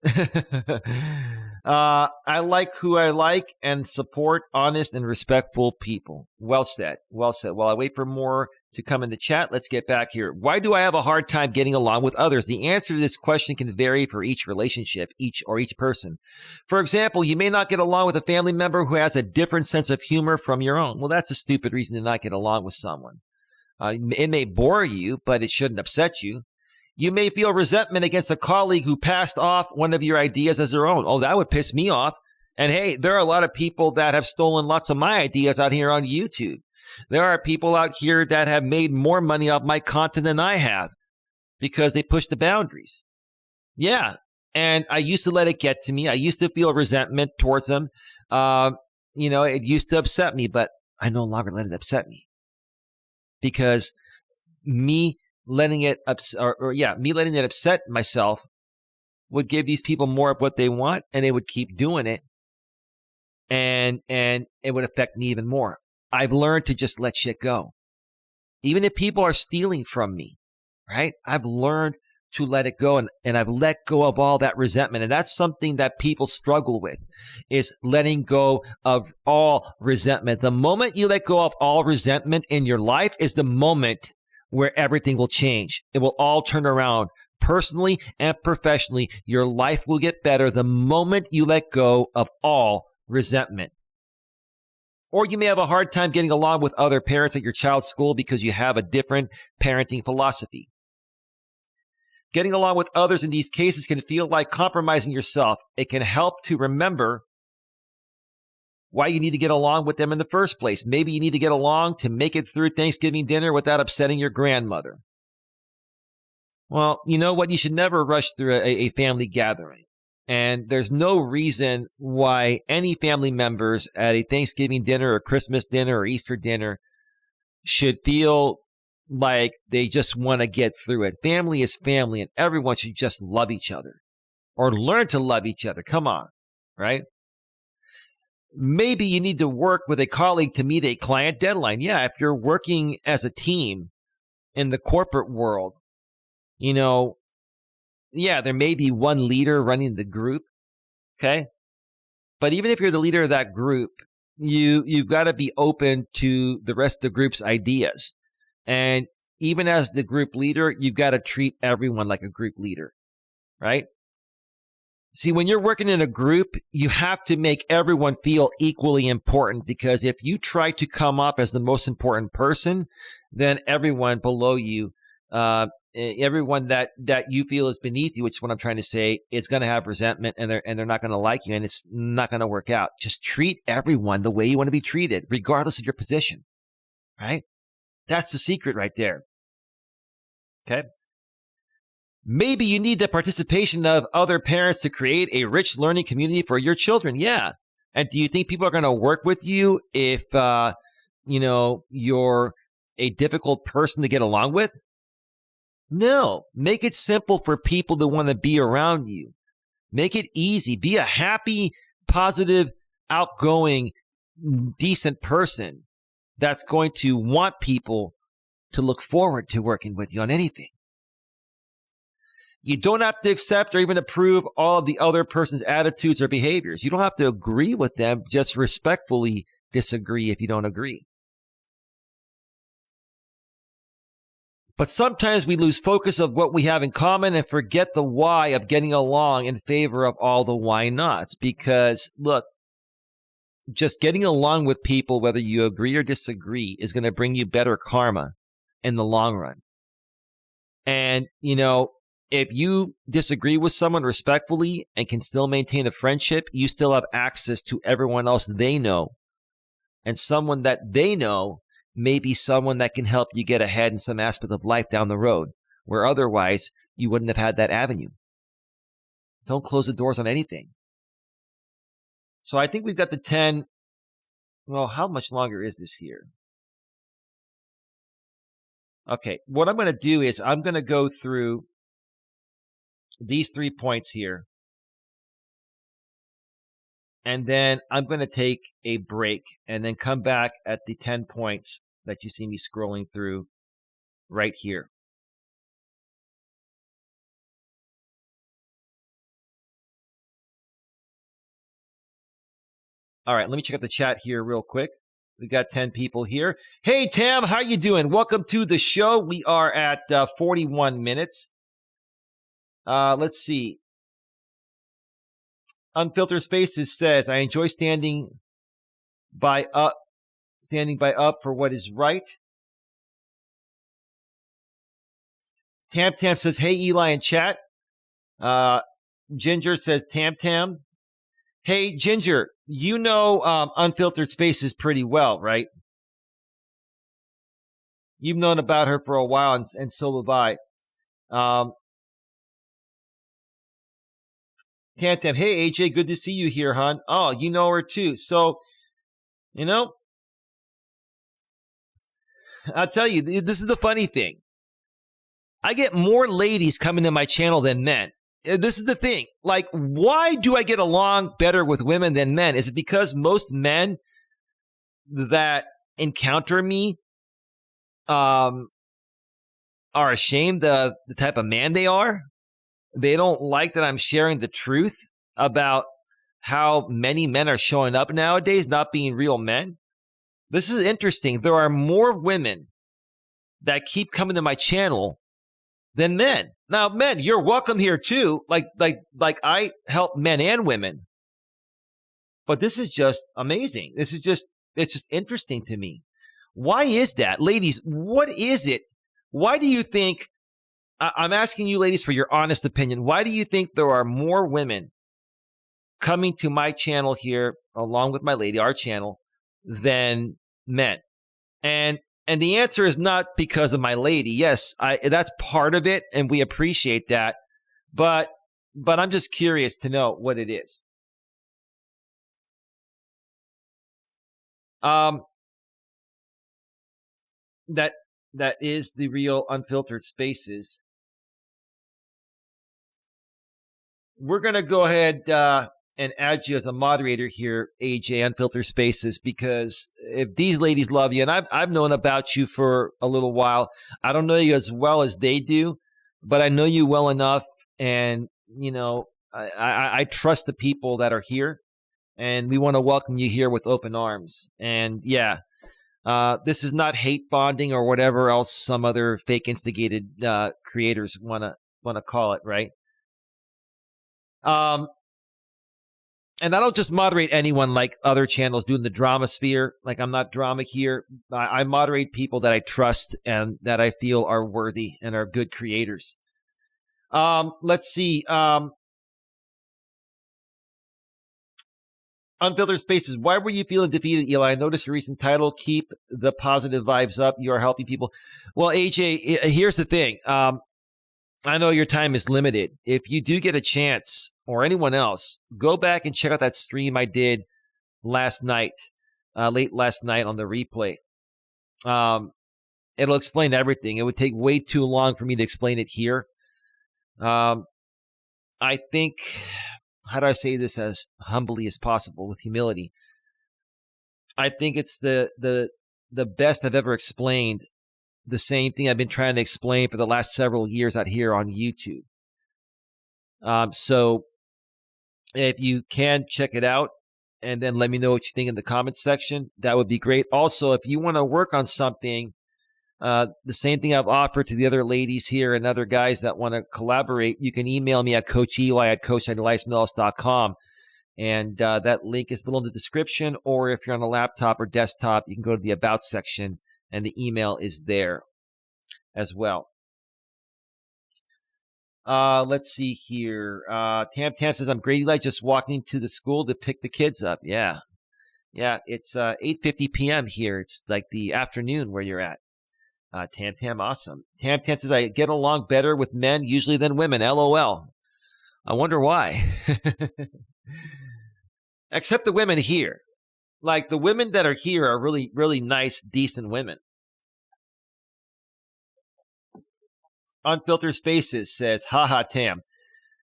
Speaker 1: I like who I like and support honest and respectful people. Well said. Well said. While I wait for more to come in the chat, let's get back here. Why do I have a hard time getting along with others? The answer to this question can vary for each relationship, each person. For example, you may not get along with a family member who has a different sense of humor from your own. Well, that's a stupid reason to not get along with someone. It may bore you, but it shouldn't upset you. You may feel resentment against a colleague who passed off one of your ideas as their own. Oh, that would piss me off. And hey, there are a lot of people that have stolen lots of my ideas out here on YouTube. There are people out here that have made more money off my content than I have because they push the boundaries. Yeah. And I used to let it get to me. I used to feel resentment towards them. It used to upset me, but I no longer let it upset me, because me letting it upset myself would give these people more of what they want, and they would keep doing it, and it would affect me even more. I've learned to just let shit go. Even if people are stealing from me, right? I've learned to let it go, and I've let go of all that resentment. And that's something that people struggle with, is letting go of all resentment. The moment you let go of all resentment in your life is the moment where everything will change. It will all turn around. Personally and professionally, your life will get better the moment you let go of all resentment. Or you may have a hard time getting along with other parents at your child's school because you have a different parenting philosophy. Getting along with others in these cases can feel like compromising yourself. It can help to remember why you need to get along with them in the first place. Maybe you need to get along to make it through Thanksgiving dinner without upsetting your grandmother. Well, you know what? You should never rush through a family gathering. And there's no reason why any family members at a Thanksgiving dinner or Christmas dinner or Easter dinner should feel like they just want to get through it. Family is family, and everyone should just love each other or learn to love each other. Come on, right? Maybe you need to work with a colleague to meet a client deadline. Yeah, if you're working as a team in the corporate world, there may be one leader running the group, okay? But even if you're the leader of that group, you've got to be open to the rest of the group's ideas. And even as the group leader, you've got to treat everyone like a group leader, right? See, when you're working in a group, you have to make everyone feel equally important, because if you try to come up as the most important person, then everyone below you, everyone that you feel is beneath you, which is what I'm trying to say, is going to have resentment, and they're not going to like you, and it's not going to work out. Just treat everyone the way you want to be treated, regardless of your position, right? That's the secret right there. Okay. Maybe you need the participation of other parents to create a rich learning community for your children. Yeah. And do you think people are going to work with you if, you're a difficult person to get along with? No, make it simple for people to want to be around you. Make it easy. Be a happy, positive, outgoing, decent person that's going to want people to look forward to working with you on anything. You don't have to accept or even approve all of the other person's attitudes or behaviors. You don't have to agree with them. Just respectfully disagree if you don't agree. But sometimes we lose focus of what we have in common and forget the why of getting along in favor of all the why nots. Because, look, just getting along with people, whether you agree or disagree, is going to bring you better karma in the long run. And, if you disagree with someone respectfully and can still maintain a friendship, you still have access to everyone else they know. And someone that they know may be someone that can help you get ahead in some aspect of life down the road, where otherwise you wouldn't have had that avenue. Don't close the doors on anything. So I think we've got the 10. Well, how much longer is this here? Okay, what I'm going to do is I'm going to go through these 3 points here. And then I'm going to take a break and then come back at the 10 points that you see me scrolling through right here. All right, let me check out the chat here real quick. We got 10 people here. Hey, Tam, how you doing? Welcome to the show. We are at 41 minutes. Let's see. Unfiltered Spaces says, I enjoy standing by up for what is right. Tam says, hey, Eli in chat. Ginger says, Tam. Hey, Ginger, Unfiltered Spaces pretty well, right? You've known about her for a while, and so have I. Tam, hey, AJ, good to see you here, hon. Oh, you know her too. So, I'll tell you, this is the funny thing. I get more ladies coming to my channel than men. This is the thing. Like, why do I get along better with women than men? Is it because most men that encounter me are ashamed of the type of man they are? They don't like that I'm sharing the truth about how many men are showing up nowadays, not being real men. This is interesting. There are more women that keep coming to my channel than men. Now, men, you're welcome here too. Like I help men and women. But this is just amazing. It's just interesting to me. Why is that? Ladies, what is it? Why do you think, I'm asking you ladies for your honest opinion, why do you think there are more women coming to my channel here, along with my lady, our channel, than men? And the answer is not because of my lady. Yes, that's part of it, and we appreciate that. But I'm just curious to know what it is. That is the real Unfiltered Spaces. We're going to go ahead and add you as a moderator here, AJ, Unfiltered Spaces, because if these ladies love you, and I've known about you for a little while, I don't know you as well as they do, but I know you well enough, and, I trust the people that are here, and we want to welcome you here with open arms. And, yeah, this is not hate bonding or whatever else some other fake instigated creators want to call it, right? And I don't just moderate anyone like other channels do in the drama sphere. Like, I'm not drama here. I moderate people that I trust and that I feel are worthy and are good creators. Let's see. Unfiltered Spaces. Why were you feeling defeated, Eli? I noticed your recent title, Keep the Positive Vibes Up. You are helping people. Well, AJ, here's the thing. I know your time is limited. If you do get a chance, or anyone else, go back and check out that stream I did last night, late last night on the replay. It'll explain everything. It would take way too long for me to explain it here. I think, how do I say this as humbly as possible with humility? I think it's the best I've ever explained the same thing I've been trying to explain for the last several years out here on YouTube. So if you can check it out and then let me know what you think in the comments section, that would be great. Also, if you want to work on something, the same thing I've offered to the other ladies here and other guys that want to collaborate, you can email me at coacheli@coacheliasmelas.com. And that link is below in the description. Or if you're on a laptop or desktop, you can go to the About section, and the email is there as well. Let's see here. Tam says, I'm great, Eli, just walking to the school to pick the kids up. Yeah, it's 8:50 p.m. here. It's like the afternoon where you're at. Tam, awesome. Tam says, I get along better with men usually than women. LOL. I wonder why. Except the women here. Like, the women that are here are really, really nice, decent women. Unfiltered Spaces says, haha, Tam.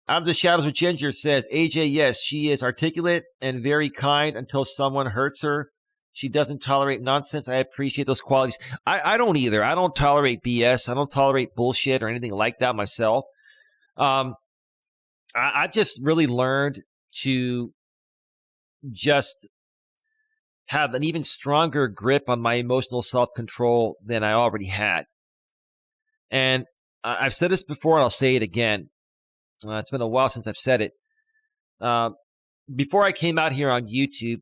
Speaker 1: Out of the Shadows with Ginger says, AJ, yes, she is articulate and very kind until someone hurts her. She doesn't tolerate nonsense. I appreciate those qualities. I don't either. I don't tolerate BS. I don't tolerate bullshit or anything like that myself. I've just really learned to just have an even stronger grip on my emotional self-control than I already had. And I've said this before, and I'll say it again. It's been a while since I've said it. Before I came out here on YouTube,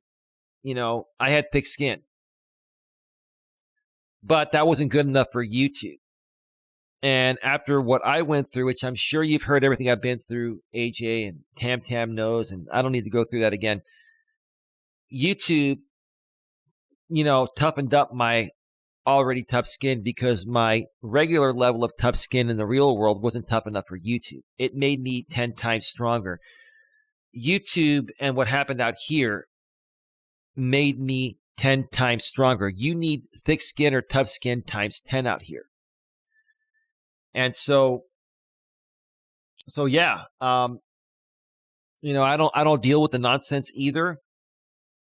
Speaker 1: I had thick skin. But that wasn't good enough for YouTube. And after what I went through, which I'm sure you've heard everything I've been through, AJ and Tam knows, and I don't need to go through that again. YouTube, toughened up my already tough skin because my regular level of tough skin in the real world wasn't tough enough for YouTube. It made me 10 times stronger. YouTube and what happened out here made me 10 times stronger. You need thick skin or tough skin times 10 out here. And so yeah, I don't deal with the nonsense either.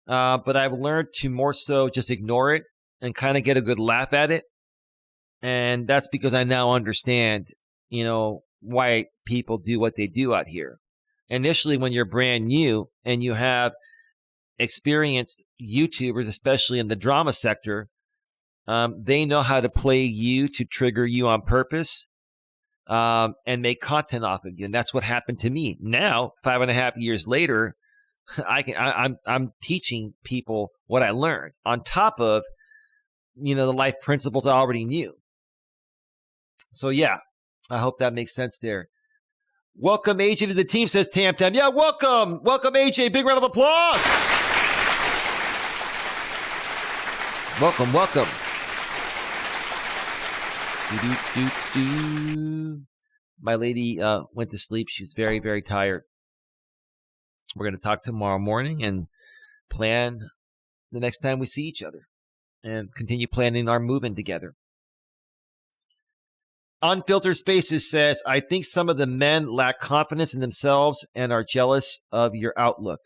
Speaker 1: But I've learned to more so just ignore it and kind of get a good laugh at it. And that's because I now understand, why people do what they do out here. Initially, when you're brand new and you have experienced YouTubers, especially in the drama sector, they know how to play you to trigger you on purpose, and make content off of you. And that's what happened to me. Now, 5.5 years later, I'm teaching people what I learned on top of, the life principles I already knew. So yeah, I hope that makes sense there. Welcome AJ to the team, says Tam. Yeah, welcome AJ. Big round of applause. Welcome. My lady went to sleep. She's very, very tired. We're going to talk tomorrow morning and plan the next time we see each other and continue planning our movement together. Unfiltered Spaces says, I think some of the men lack confidence in themselves and are jealous of your outlook.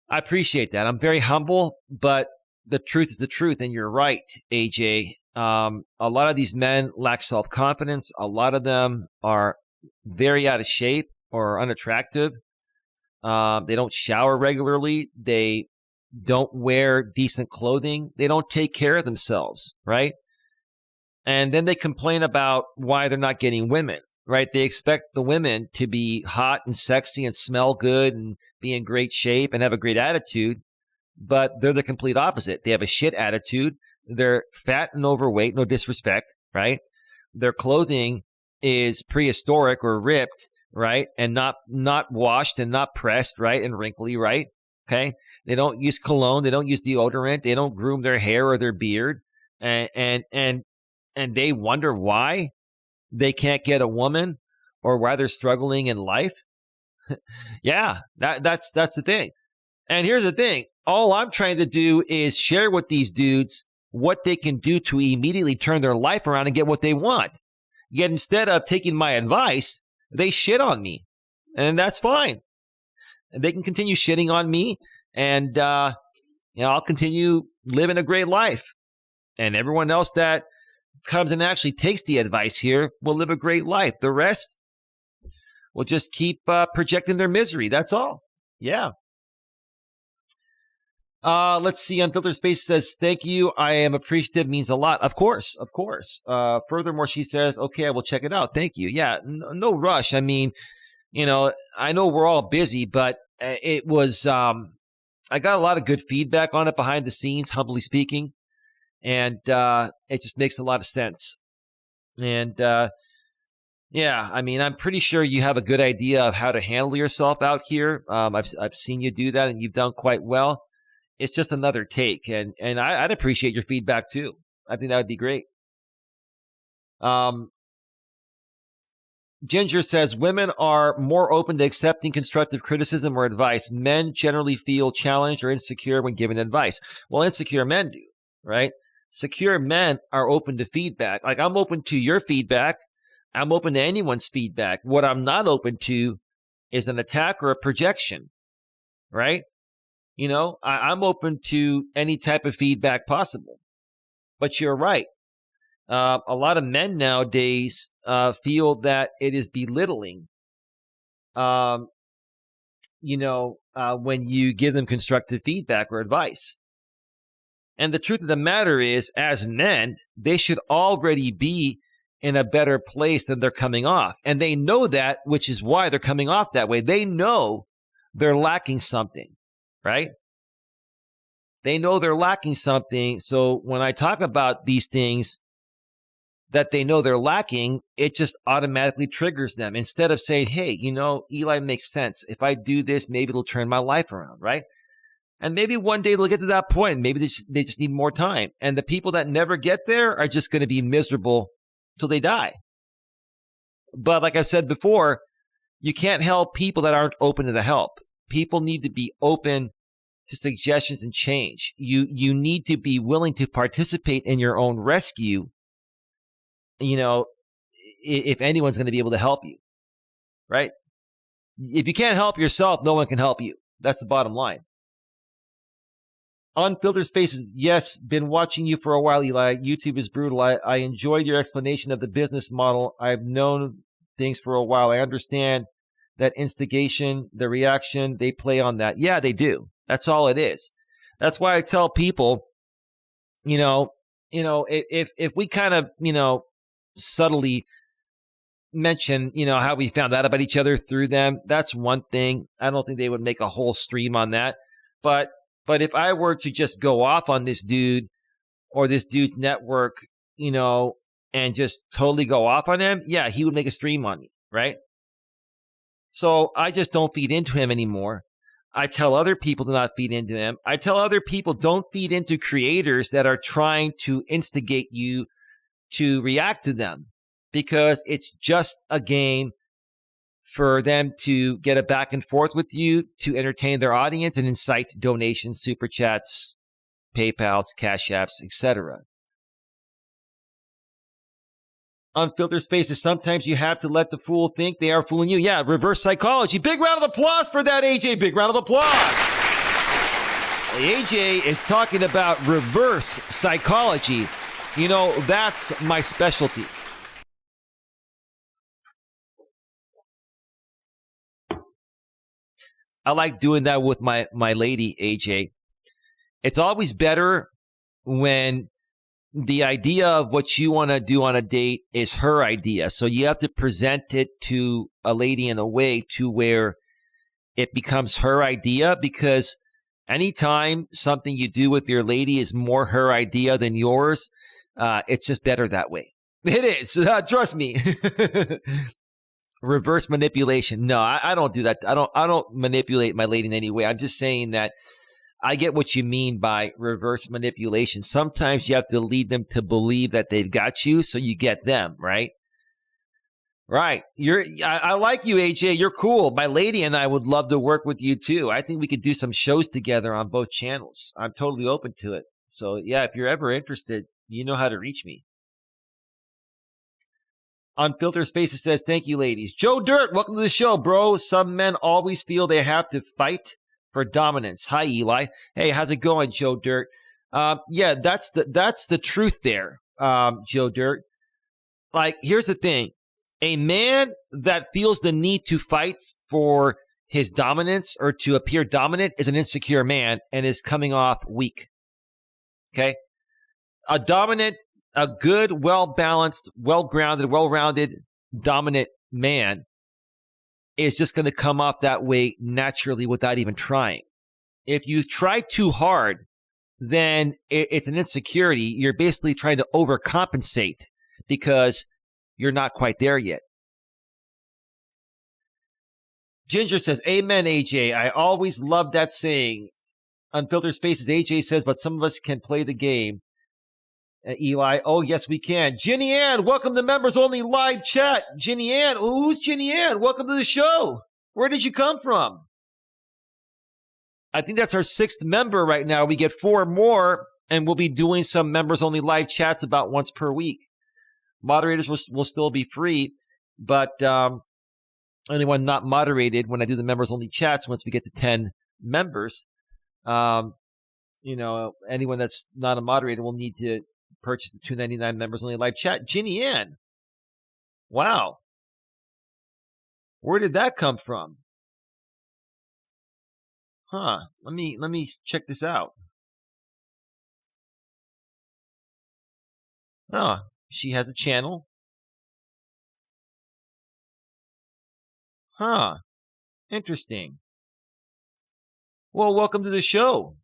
Speaker 1: I appreciate that. I'm very humble, but the truth is the truth, and you're right, AJ. A lot of these men lack self-confidence. A lot of them are very out of shape or unattractive. They don't shower regularly. They don't wear decent clothing. They don't take care of themselves, right? And then they complain about why they're not getting women, right? They expect the women to be hot and sexy and smell good and be in great shape and have a great attitude, but they're the complete opposite. They have a shit attitude. They're fat and overweight, no disrespect, right? Their clothing is prehistoric or ripped, right? And not washed and not pressed, right? And wrinkly, right? Okay. They don't use cologne. They don't use deodorant. They don't groom their hair or their beard. And they wonder why they can't get a woman or why they're struggling in life. Yeah, that's the thing. And here's the thing. All I'm trying to do is share with these dudes what they can do to immediately turn their life around and get what they want. Yet instead of taking my advice, they shit on me. And that's fine. And they can continue shitting on me, and I'll continue living a great life. And everyone else that comes and actually takes the advice here will live a great life. The rest will just keep projecting their misery. That's all. Yeah. Let's see. Unfiltered Space says, thank you. I am appreciative. Means a lot. Of course. Of course. Furthermore, she says, okay, I will check it out. Thank you. Yeah. No rush. I mean, I know we're all busy, but it was, I got a lot of good feedback on it behind the scenes, humbly speaking. And it just makes a lot of sense. And yeah, I mean, I'm pretty sure you have a good idea of how to handle yourself out here. I've seen you do that, and you've done quite well. It's just another take, and I'd appreciate your feedback too. I think that would be great. Ginger says, women are more open to accepting constructive criticism or advice. Men generally feel challenged or insecure when given advice. Well, insecure men do, right? Secure men are open to feedback. Like, I'm open to your feedback. I'm open to anyone's feedback. What I'm not open to is an attack or a projection, right? I'm open to any type of feedback possible. But you're right. A lot of men nowadays feel that it is belittling, when you give them constructive feedback or advice. And the truth of the matter is, as men, they should already be in a better place than they're coming off. And they know that, which is why they're coming off that way. They know they're lacking something, right? They know they're lacking something. So when I talk about these things that they know they're lacking, it just automatically triggers them. Instead of saying, hey, Eli makes sense. If I do this, maybe it'll turn my life around, right? And maybe one day they'll get to that point. Maybe they just need more time. And the people that never get there are just going to be miserable till they die. But like I've said before, you can't help people that aren't open to the help. People need to be open to suggestions and change. You need to be willing to participate in your own rescue, if anyone's going to be able to help you, right? If you can't help yourself, no one can help you. That's the bottom line. Unfiltered Spaces, yes, been watching you for a while, Eli. YouTube is brutal. I enjoyed your explanation of the business model. I've known things for a while. I understand that instigation, the reaction, they play on that. Yeah, they do. That's all it is. That's why I tell people, if we kind of, subtly mention, how we found out about each other through them, that's one thing. I don't think they would make a whole stream on that. But if I were to just go off on this dude or this dude's network, and just totally go off on him, yeah, he would make a stream on me, right? So I just don't feed into him anymore. I tell other people to not feed into him. I tell other people don't feed into creators that are trying to instigate you to react to them, because it's just a game for them to get a back and forth with you, to entertain their audience and incite donations, super chats, PayPals, Cash Apps, etc. Unfiltered Spaces, sometimes you have to let the fool think they are fooling you. Yeah, reverse psychology. Big round of applause for that, AJ. Big round of applause. AJ is talking about reverse psychology. That's my specialty. I like doing that with my lady, AJ. It's always better when the idea of what you want to do on a date is her idea. So you have to present it to a lady in a way to where it becomes her idea, because anytime something you do with your lady is more her idea than yours, it's just better that way. It is. Trust me. Reverse manipulation. No, I don't do that. I don't manipulate my lady in any way. I'm just saying that I get what you mean by reverse manipulation. Sometimes you have to lead them to believe that they've got you, so you get them, right? Right. I like you, AJ. You're cool. My lady and I would love to work with you too. I think we could do some shows together on both channels. I'm totally open to it. So yeah, if you're ever interested, you know how to reach me. Unfiltered Spaces says, thank you, ladies. Joe Dirt, welcome to the show, bro. Some men always feel they have to fight for dominance. Hi, Eli. Hey, how's it going, Joe Dirt? Yeah, that's the truth there, Joe Dirt. Like, here's the thing. A man that feels the need to fight for his dominance or to appear dominant is an insecure man and is coming off weak. Okay? A dominant, a good, well-balanced, well-grounded, well-rounded, dominant man is just going to come off that way naturally without even trying. If you try too hard, then it's an insecurity. You're basically trying to overcompensate because you're not quite there yet. Ginger says, amen, AJ. I always love that saying. Unfiltered Spaces, AJ says, but some of us can play the game. Eli, oh, yes, we can. Ginny Ann, welcome to Members Only Live Chat. Ginny Ann, who's Ginny Ann? Welcome to the show. Where did you come from? I think that's our 6th member right now. We get 4 more, and we'll be doing some Members Only Live Chats about once per week. Moderators will still be free, but anyone not moderated when I do the Members Only Chats, once we get to 10 members, anyone that's not a moderator will need to purchase the $2.99 Members Only Live Chat. Ginny Ann. Wow. Where did that come from? Huh. Let me check this out. Oh, she has a channel. Huh. Interesting. Well, welcome to the show.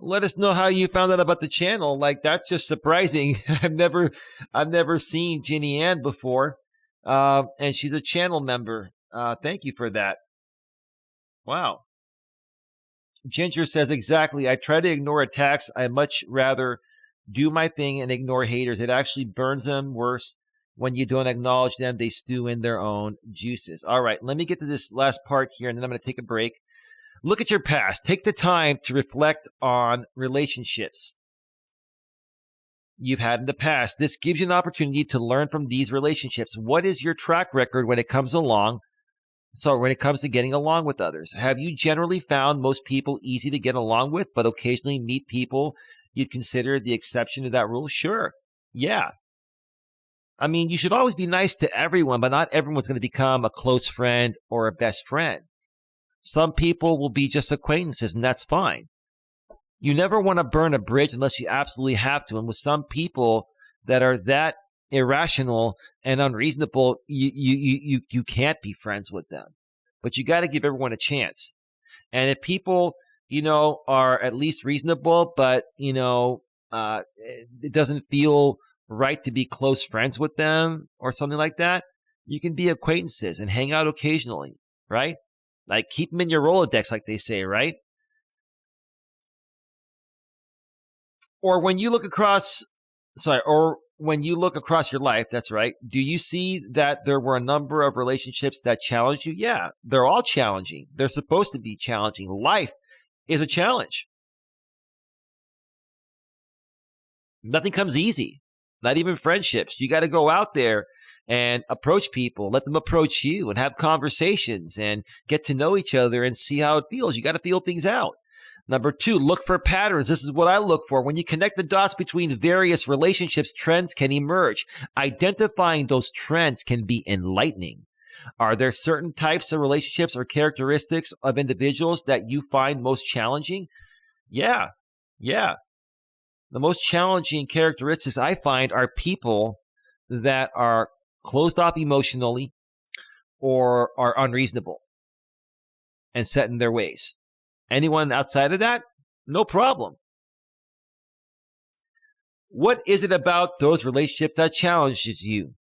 Speaker 1: Let us know how you found out about the channel. Like, that's just surprising. I've never seen Ginny Ann before. And she's a channel member. Thank you for that. Wow. Ginger says, exactly. I try to ignore attacks. I much rather do my thing and ignore haters. It actually burns them worse when you don't acknowledge them. They stew in their own juices. All right, let me get to this last part here, and then I'm going to take a break. Look at your past. Take the time to reflect on relationships you've had in the past. This gives you an opportunity to learn from these relationships. What is your track record when it comes to getting along with others? Have you generally found most people easy to get along with, but occasionally meet people you'd consider the exception to that rule? Sure. Yeah. I mean, you should always be nice to everyone, but not everyone's going to become a close friend or a best friend. Some people will be just acquaintances, and that's fine. You never want to burn a bridge unless you absolutely have to. And with some people that are that irrational and unreasonable, you can't be friends with them. But you got to give everyone a chance. And if people, are at least reasonable, but, it doesn't feel right to be close friends with them or something like that, you can be acquaintances and hang out occasionally, right? Like, keep them in your Rolodex, like they say, right? Or when you look across your life, that's right, do you see that there were a number of relationships that challenged you? Yeah, they're all challenging. They're supposed to be challenging. Life is a challenge. Nothing comes easy, not even friendships. You got to go out there and approach people, let them approach you, and have conversations and get to know each other and see how it feels. You got to feel things out. Number 2, look for patterns. This is what I look for. When you connect the dots between various relationships, trends can emerge. Identifying those trends can be enlightening. Are there certain types of relationships or characteristics of individuals that you find most challenging? Yeah. The most challenging characteristics I find are people that are closed off emotionally or are unreasonable and set in their ways. Anyone outside of that, no problem. What is it about those relationships that challenges you?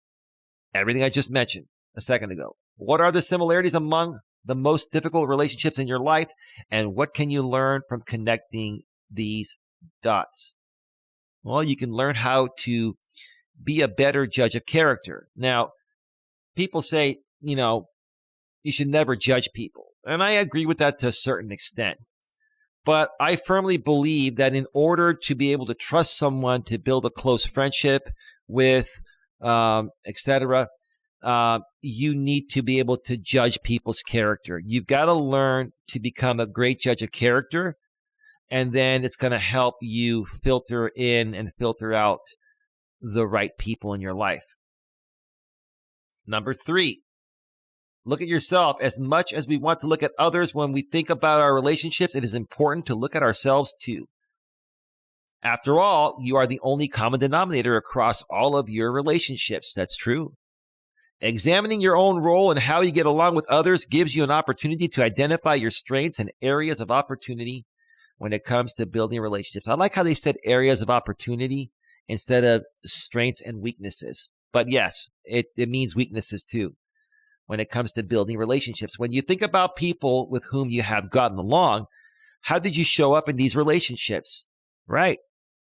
Speaker 1: Everything I just mentioned a second ago. What are the similarities among the most difficult relationships in your life? And what can you learn from connecting these dots? Well, you can learn how to be a better judge of character. Now, people say, you should never judge people. And I agree with that to a certain extent. But I firmly believe that in order to be able to trust someone, to build a close friendship with, etc., you need to be able to judge people's character. You've got to learn to become a great judge of character, and then it's going to help you filter in and filter out the right people in your life. Number 3, look at yourself. As much as we want to look at others when we think about our relationships, it is important to look at ourselves too. After all, you are the only common denominator across all of your relationships. That's true. Examining your own role and how you get along with others gives you an opportunity to identify your strengths and areas of opportunity when it comes to building relationships. I like how they said areas of opportunity instead of strengths and weaknesses. But yes, it means weaknesses too when it comes to building relationships. When you think about people with whom you have gotten along, how did you show up in these relationships? Right.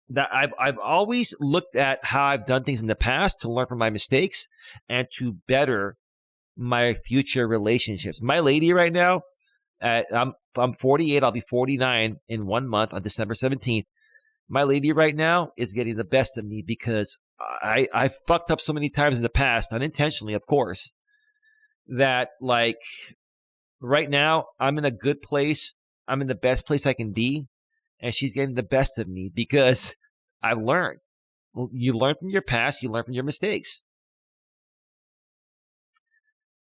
Speaker 1: That I've always looked at how I've done things in the past to learn from my mistakes and to better my future relationships. My lady right now, I'm 48. I'll be 49 in 1 month on December 17th. My lady right now is getting the best of me because I fucked up so many times in the past, unintentionally, of course, that like right now I'm in a good place. I'm in the best place I can be. And she's getting the best of me because I've learned. Well, you learn from your past. You learn from your mistakes.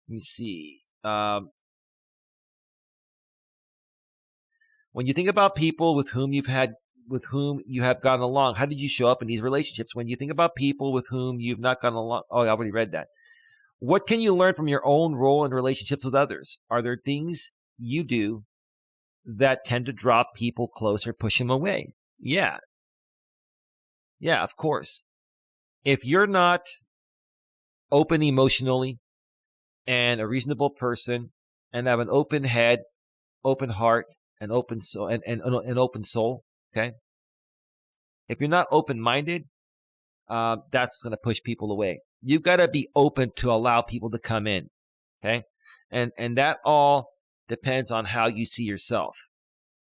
Speaker 1: Let me see. When you think about people with whom you have gotten along, how did you show up in these relationships? When you think about people with whom you've not gotten along, oh, I already read that. What can you learn from your own role in relationships with others? Are there things you do that tend to draw people closer, push them away? Yeah. Yeah, of course. If you're not open emotionally and a reasonable person and have an open head, open heart, and open soul, and an open soul, okay? If you're not open-minded, that's going to push people away. You've got to be open to allow people to come in, okay? And that all depends on how you see yourself.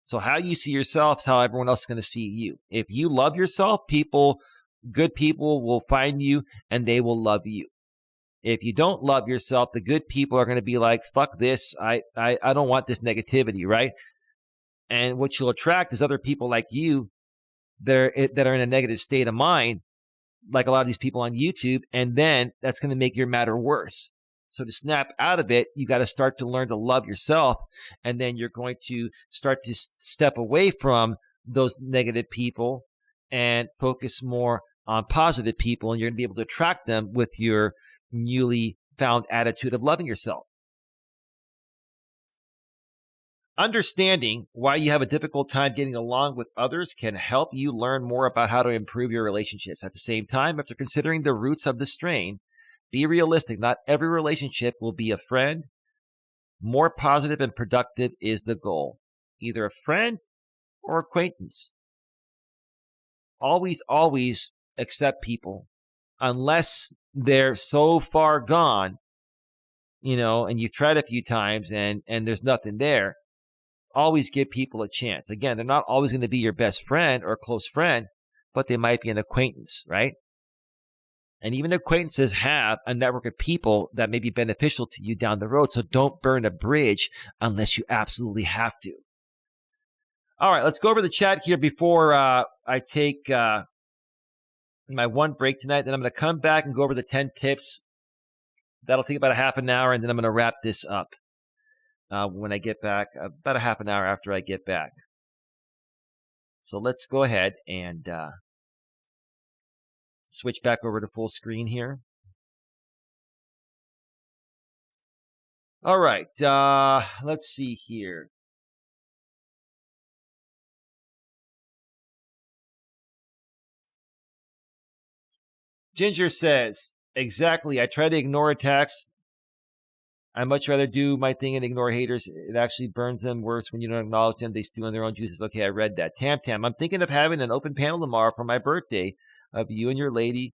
Speaker 1: So how you see yourself is how everyone else is going to see you. If you love yourself, good people will find you and they will love you. If you don't love yourself, the good people are going to be like, fuck this. I don't want this negativity, right? And what you'll attract is other people like you that are in a negative state of mind, like a lot of these people on YouTube, and then that's going to make your matter worse. So to snap out of it, you got to start to learn to love yourself, and then you're going to start to step away from those negative people and focus more on positive people, and you're going to be able to attract them with your newly found attitude of loving yourself. Understanding why you have a difficult time getting along with others can help you learn more about how to improve your relationships. At the same time, after considering the roots of the strain, be realistic. Not every relationship will be a friend. More positive and productive is the goal. Either a friend or acquaintance. Always accept people unless they're so far gone, and you've tried a few times and there's nothing there. Always give people a chance. Again, they're not always going to be your best friend or close friend, but they might be an acquaintance, right? And even acquaintances have a network of people that may be beneficial to you down the road. So don't burn a bridge unless you absolutely have to. All right, let's go over the chat here before I take my one break tonight. Then I'm going to come back and go over the 10 tips. That'll take about a half an hour, and then I'm going to wrap this up when I get back, about a half an hour after I get back. So let's go ahead and switch back over to full screen here. All right, let's see here. Ginger says, exactly, I try to ignore attacks. I much rather do my thing and ignore haters. It actually burns them worse when you don't acknowledge them. They stew on their own juices. Okay, I read that. Tam, I'm thinking of having an open panel tomorrow for my birthday of you and your lady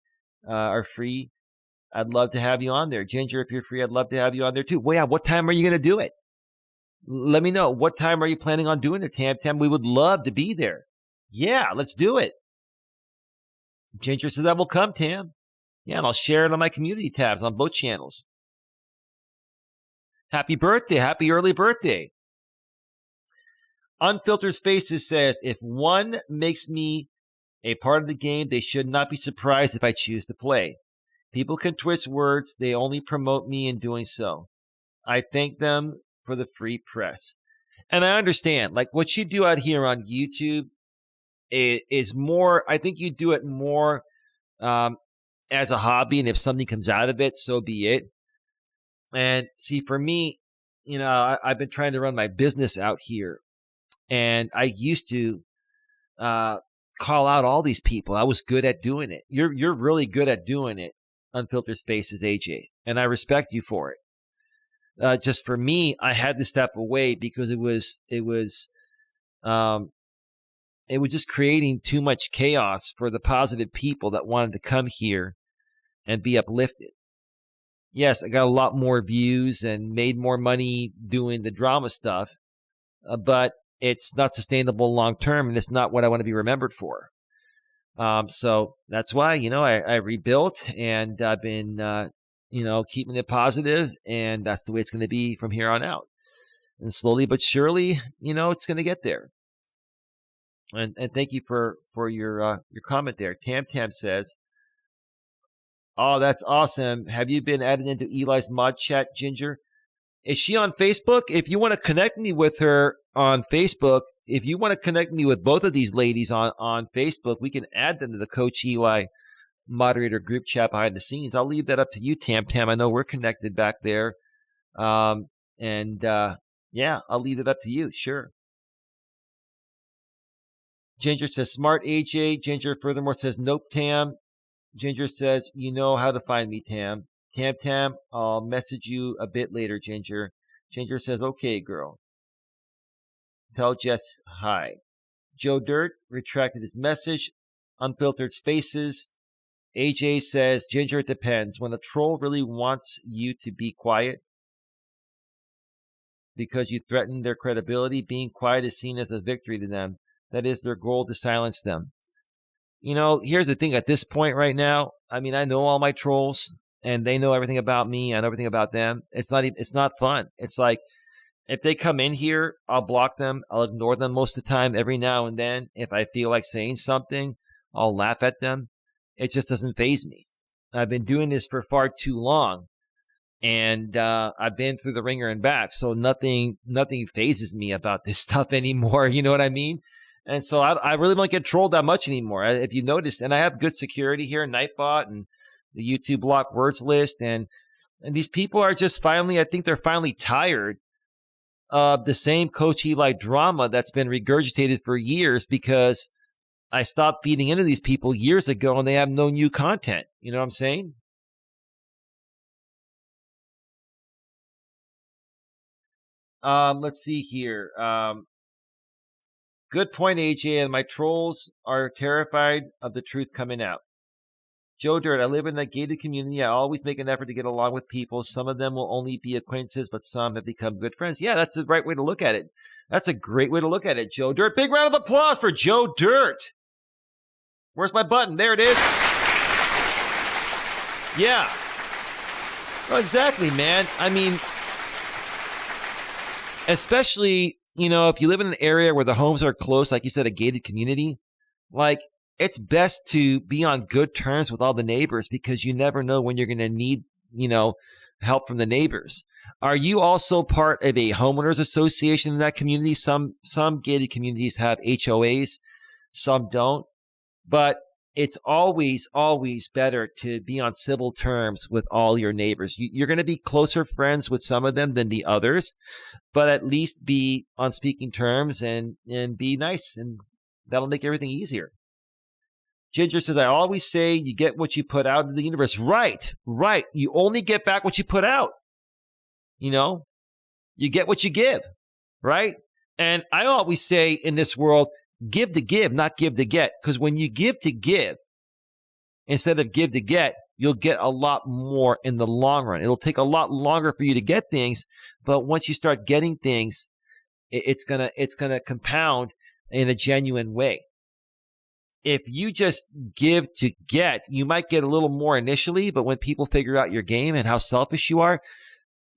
Speaker 1: are free. I'd love to have you on there. Ginger, if you're free, I'd love to have you on there too. Well, yeah, what time are you going to do it? Let me know. What time are you planning on doing it, Tam Tam? We would love to be there. Yeah, let's do it. Ginger says, I will come, Tam. Yeah, and I'll share it on my community tabs on both channels. Happy birthday. Happy early birthday. Unfiltered Spaces says, if one makes me a part of the game, they should not be surprised if I choose to play. People can twist words. They only promote me in doing so. I thank them for the free press. And I understand, like what you do out here on YouTube is more, I think you do it more as a hobby. And if something comes out of it, so be it. And see, for me, I've been trying to run my business out here. And I used to call out all these people. I was good at doing it. You're really good at doing it, Unfiltered Spaces, AJ. And I respect you for it. Just for me, I had to step away because it was just creating too much chaos for the positive people that wanted to come here and be uplifted. Yes, I got a lot more views and made more money doing the drama stuff, but it's not sustainable long term, and it's not what I want to be remembered for. So that's why, I rebuilt, and I've been, keeping it positive, and that's the way it's going to be from here on out. And slowly but surely, it's going to get there. And thank you for your comment there. Tam Tam says, oh, that's awesome. Have you been added into Eli's mod chat, Ginger? Is she on Facebook? If you want to connect me with her on Facebook, if you want to connect me with both of these ladies on Facebook, we can add them to the Coach Eli moderator group chat behind the scenes. I'll leave that up to you, Tam Tam. I know we're connected back there. Yeah, I'll leave it up to you. Sure. Ginger says, smart AJ. Ginger furthermore says, nope, Tam. Ginger says, you know how to find me, Tam. Tam Tam, I'll message you a bit later, Ginger. Ginger says, okay, girl. Tell Jess hi. Joe Dirt retracted his message. Unfiltered Spaces. AJ says, Ginger, it depends. When a troll really wants you to be quiet because you threaten their credibility, being quiet is seen as a victory to them. That is their goal, to silence them. Here's the thing at this point right now. I mean, I know all my trolls and they know everything about me. I know everything about them. It's not fun. It's like, if they come in here, I'll block them. I'll ignore them most of the time. Every now and then, if I feel like saying something, I'll laugh at them. It just doesn't faze me. I've been doing this for far too long. And I've been through the ringer and back. So nothing phases me about this stuff anymore. You know what I mean? And so I really don't get trolled that much anymore. If you noticed, and I have good security here, Nightbot and the YouTube block words list. And these people are just I think they're finally tired of the same Coach Eli drama that's been regurgitated for years, because I stopped feeding into these people years ago and they have no new content. You know what I'm saying? Let's see here. Good point, AJ. And my trolls are terrified of the truth coming out. Joe Dirt, I live in a gated community. I always make an effort to get along with people. Some of them will only be acquaintances, but some have become good friends. Yeah, that's the right way to look at it. That's a great way to look at it, Joe Dirt. Big round of applause for Joe Dirt. Where's my button? There it is. Yeah. Well, exactly, man. I mean, especially, if you live in an area where the homes are close, like you said, a gated community, like, it's best to be on good terms with all the neighbors, because you never know when you're going to need, help from the neighbors. Are you also part of a homeowners association in that community? Some gated communities have HOAs, some don't. But it's always, always better to be on civil terms with all your neighbors. You're going to be closer friends with some of them than the others, but at least be on speaking terms and be nice, and that'll make everything easier. Ginger says, I always say you get what you put out into the universe. Right. You only get back what you put out. You get what you give, right? And I always say in this world, give to give, not give to get. Because when you give to give, instead of give to get, you'll get a lot more in the long run. It'll take a lot longer for you to get things, but once you start getting things, it's gonna compound in a genuine way. If you just give to get, you might get a little more initially, but when people figure out your game and how selfish you are,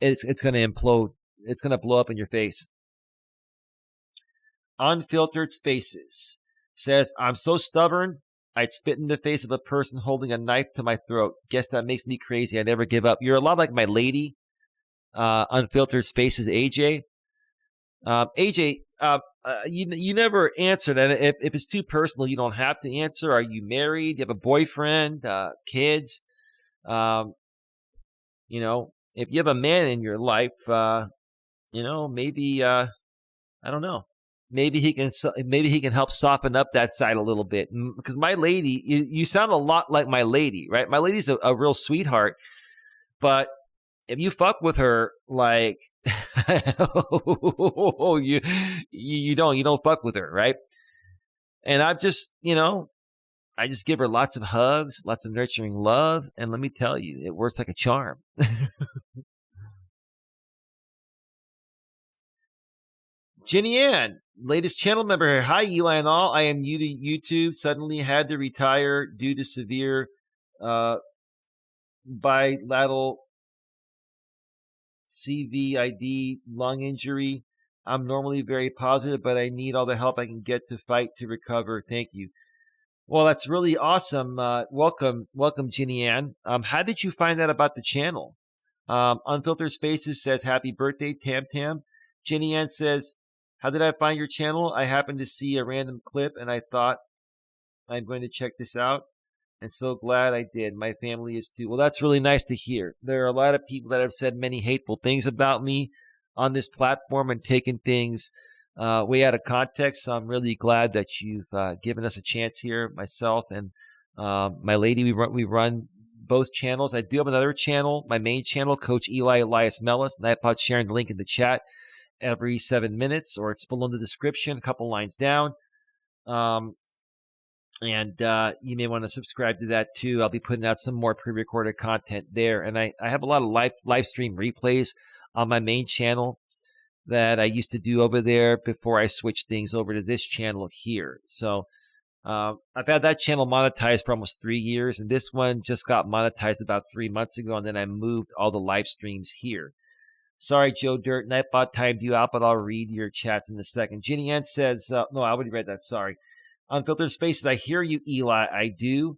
Speaker 1: it's going to implode. It's going to blow up in your face. Unfiltered Spaces says, I'm so stubborn, I'd spit in the face of a person holding a knife to my throat. Guess that makes me crazy. I never give up. You're a lot like my lady, Unfiltered Spaces, AJ. AJ, you never answered. And if it's too personal, you don't have to answer. Are you married? Do you have a boyfriend? Kids? You know, if you have a man in your life, you know, maybe I don't know. Maybe he can help soften up that side a little bit. Because my lady, you sound a lot like my lady, right? My lady's a real sweetheart, but if you fuck with her, like, you don't fuck with her, right? And I've just, you know, I just give her lots of hugs, lots of nurturing love, and let me tell you, it works like a charm. Jenny Ann, latest channel member here. Hi, Eli and all. I am new to YouTube. Suddenly had to retire due to severe bilateral CVID lung injury. I'm normally very positive, but I need all the help I can get to fight to recover. Thank you. Well, that's really awesome. Welcome, Ginny Ann. How did you find out about the channel? Unfiltered Spaces says, happy birthday, Tam Tam. Ginny Ann says, how did I find your channel? I happened to see a random clip, and I thought, I'm going to check this out. And so glad I did. My family is too. Well, that's really nice to hear. There are a lot of people that have said many hateful things about me on this platform and taken things way out of context. So I'm really glad that you've given us a chance here, myself and my lady. We run both channels. I do have another channel, my main channel, Coach Eli, Elias, Melas, and I'm sharing the link in the chat every 7 minutes, or it's below in the description, a couple lines down. And you may want to subscribe to that too. I'll be putting out some more pre-recorded content there. And I have a lot of live stream replays on my main channel that I used to do over there before I switched things over to this channel here. So I've had that channel monetized for almost 3 years, and this one just got monetized about 3 months ago, and then I moved all the live streams here. Sorry, Joe Dirt, Nightbot timed you out, but I'll read your chats in a second. Ginny Ann says, no, I already read that, sorry. Unfiltered Spaces, I hear you, Eli. I do.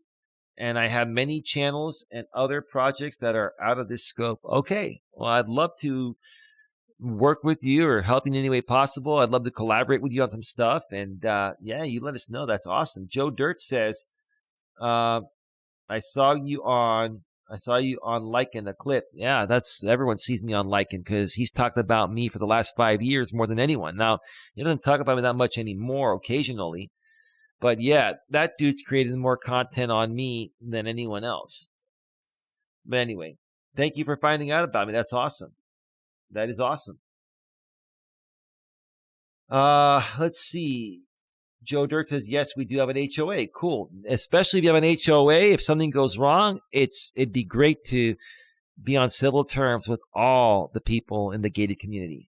Speaker 1: And I have many channels and other projects that are out of this scope. Okay. Well, I'd love to work with you or help you in any way possible. I'd love to collaborate with you on some stuff. And yeah, you let us know. That's awesome. Joe Dirt says, I saw you on Lycan, a clip. Yeah, that's everyone sees me on Lycan because he's talked about me for the last 5 years more than anyone. Now, he doesn't talk about me that much anymore, occasionally. But yeah, that dude's created more content on me than anyone else. But anyway, thank you for finding out about me. That's awesome. That is awesome. Let's see. Joe Dirt says, yes, we do have an HOA. Cool. Especially if you have an HOA, if something goes wrong, it'd be great to be on civil terms with all the people in the gated community.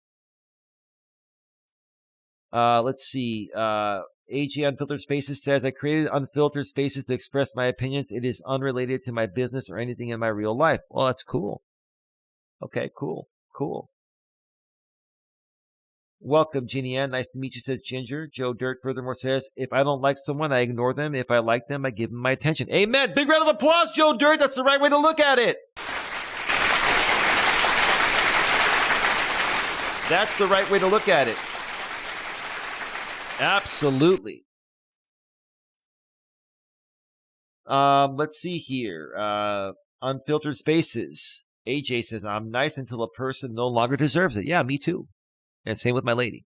Speaker 1: Let's see. AG Unfiltered Spaces says, I created Unfiltered Spaces to express my opinions. It is unrelated to my business or anything in my real life. Well, that's cool. Okay, cool. Welcome, Ginny Ann. Nice to meet you, says Ginger. Joe Dirt furthermore says, if I don't like someone, I ignore them. If I like them, I give them my attention. Amen. Big round of applause, Joe Dirt. That's the right way to look at it. That's the right way to look at it. Absolutely. Let's see here. Unfiltered Spaces. AJ says, I'm nice until a person no longer deserves it. Yeah, me too. And same with my lady.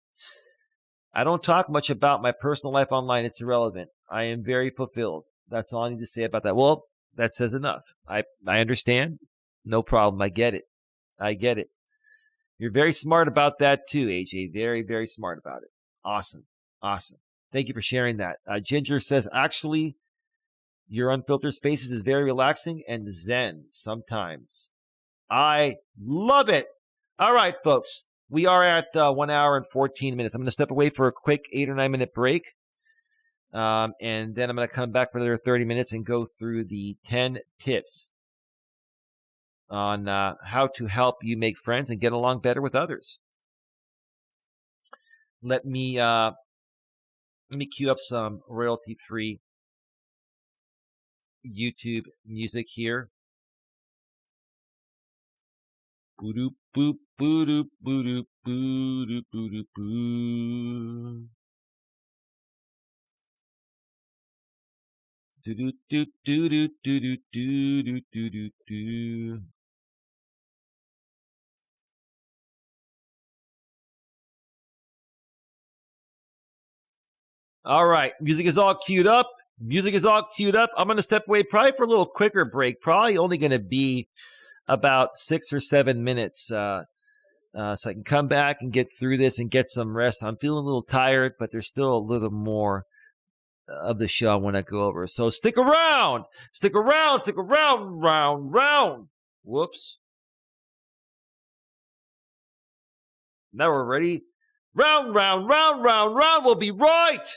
Speaker 1: I don't talk much about my personal life online. It's irrelevant. I am very fulfilled. That's all I need to say about that. Well, that says enough. I understand. No problem. I get it. You're very smart about that too, AJ. Very, very smart about it. Awesome. Thank you for sharing that. Ginger says, actually, your Unfiltered Spaces is very relaxing and zen sometimes. I love it. All right, folks. we are at 1 hour and 14 minutes. I'm going to step away for a quick 8 or 9 minute break. And then I'm going to come back for another 30 minutes and go through the 10 tips on how to help you make friends and get along better with others. Let me cue up some royalty-free YouTube music here. Boo-doop, boop, boo-doop, boo-doop, boo-doop, boo-doop, boo. Do-do-do-do-do-do-do-do-do-do. All right, music is all queued up. I'm going to step away probably for a little quicker break, probably only going to be about 6 or 7 minutes, so I can come back and get through this and get some rest. I'm feeling a little tired, but there's still a little more of the show I want to go over. So stick around, round. Whoops. Now we're ready. Round. We'll be right.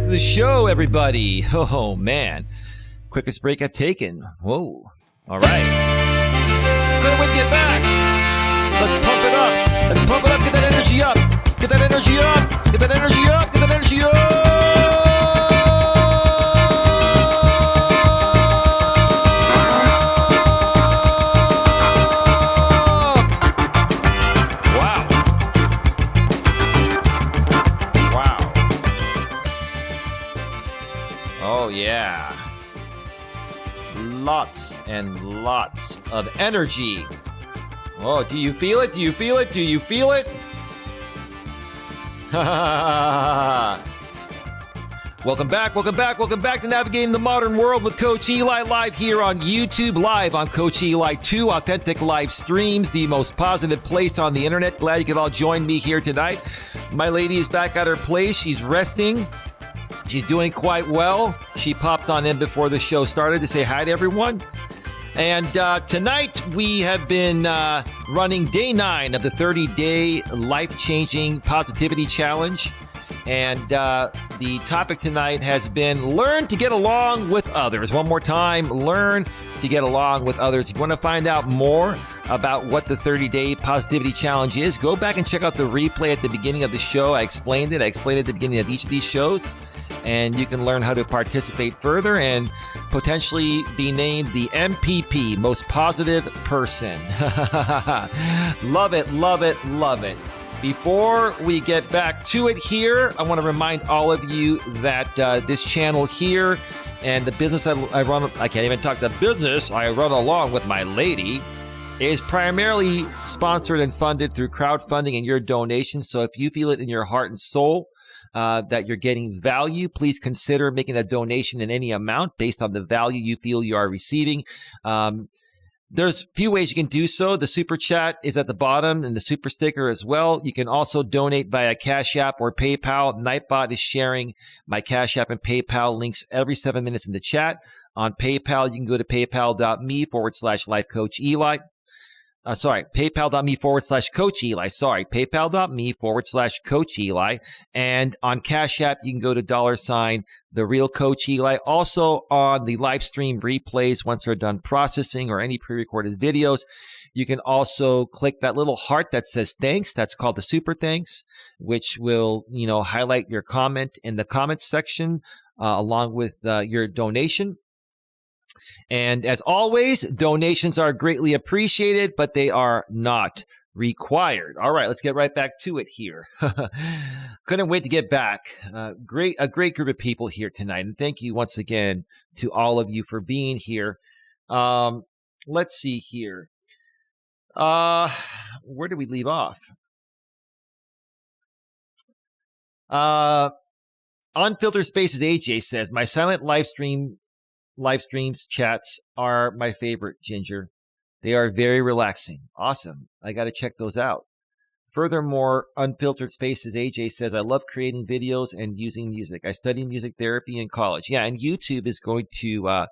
Speaker 1: to the show, everybody. Oh, man. Quickest break I've taken. Whoa. All right. Couldn't wait to get back. Let's pump it up. Let's pump it up. Get that energy up. Get that energy up. Get that energy up. Get that energy up. Oh, yeah. Lots and lots of energy. Oh, do you feel it? Do you feel it? Do you feel it? Welcome back, welcome back, welcome back to Navigating the Modern World with Coach Eli, live here on YouTube, live on Coach Eli 2, authentic live streams, the most positive place on the internet. Glad you could all join me here tonight. My lady is back at her place. She's resting. She's doing quite well. She popped on in before the show started to say hi to everyone. And tonight we have been running day 9 of the 30-day life-changing positivity challenge. And the topic tonight has been learn to get along with others. One more time, learn to get along with others. If you want to find out more about what the 30-day positivity challenge is, go back and check out the replay at the beginning of the show. I explained it. I explained it at the beginning of each of these shows. And you can learn how to participate further and potentially be named the MPP, most positive person. Love it, love it, love it. Before we get back to it here, I want to remind all of you that this channel here and the business I run, I can't even talk, the business I run along with my lady is primarily sponsored and funded through crowdfunding and your donations. So if you feel it in your heart and soul, that you're getting value, please consider making a donation in any amount based on the value you feel you are receiving. There's a few ways you can do so. The super chat is at the bottom and the super sticker as well. You can also donate via Cash App or PayPal. Nightbot is sharing my Cash App and PayPal links every 7 minutes in the chat. On PayPal, you can go to paypal.me/lifecoacheli. PayPal.me/Coach Eli. PayPal.me/Coach Eli. And on Cash App, you can go to $the real Coach Eli. Also on the live stream replays, once they're done processing or any pre-recorded videos, you can also click that little heart that says thanks. That's called the super thanks, which will, highlight your comment in the comments section along with your donation. And as always, donations are greatly appreciated, but they are not required. All right, let's get right back to it here. Couldn't wait to get back. A great group of people here tonight. And thank you once again to all of you for being here. Let's see here. Where did we leave off? Unfiltered Spaces AJ says, my silent live streams chats are my favorite, Ginger. They are very relaxing. Awesome. I got to check those out. Furthermore, Unfiltered Spaces AJ says, I love creating videos and using music. I studied music therapy in college. Yeah, and YouTube is going to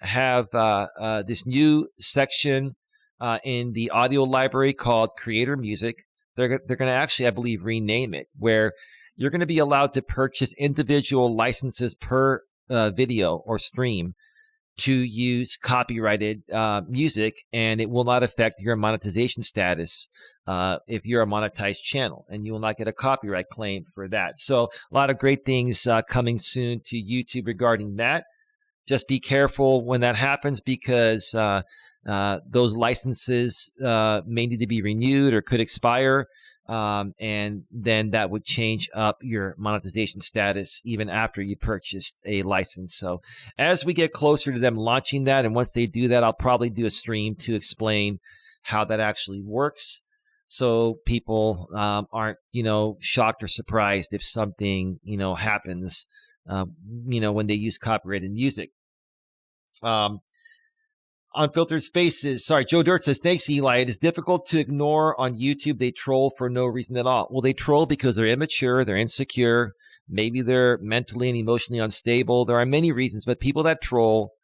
Speaker 1: have this new section in the audio library called Creator Music. They're going to actually, I believe, rename it, where you're going to be allowed to purchase individual licenses per video or stream to use copyrighted music, and it will not affect your monetization status if you're a monetized channel, and you will not get a copyright claim for that. So a lot of great things coming soon to YouTube regarding that. Just be careful when that happens, because those licenses may need to be renewed or could expire. And then that would change up your monetization status even after you purchased a license. So as we get closer to them launching that, and once they do that, I'll probably do a stream to explain how that actually works, so people aren't, shocked or surprised if something, happens, when they use copyrighted music. Unfiltered Spaces. Sorry, Joe Dirt says, thanks, Eli. It is difficult to ignore on YouTube. They troll for no reason at all. Well, they troll because they're immature, they're insecure, maybe they're mentally and emotionally unstable. There are many reasons, but people that troll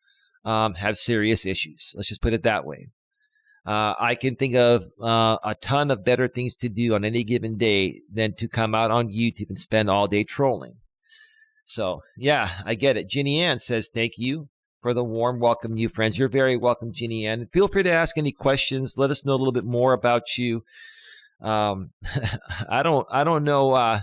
Speaker 1: have serious issues. Let's just put it that way. I can think of a ton of better things to do on any given day than to come out on YouTube and spend all day trolling. So, yeah, I get it. Ginny Ann says, thank you for the warm welcome, you friends. You're very welcome, Ginny Ann. Feel free to ask any questions. Let us know a little bit more about you. I don't know.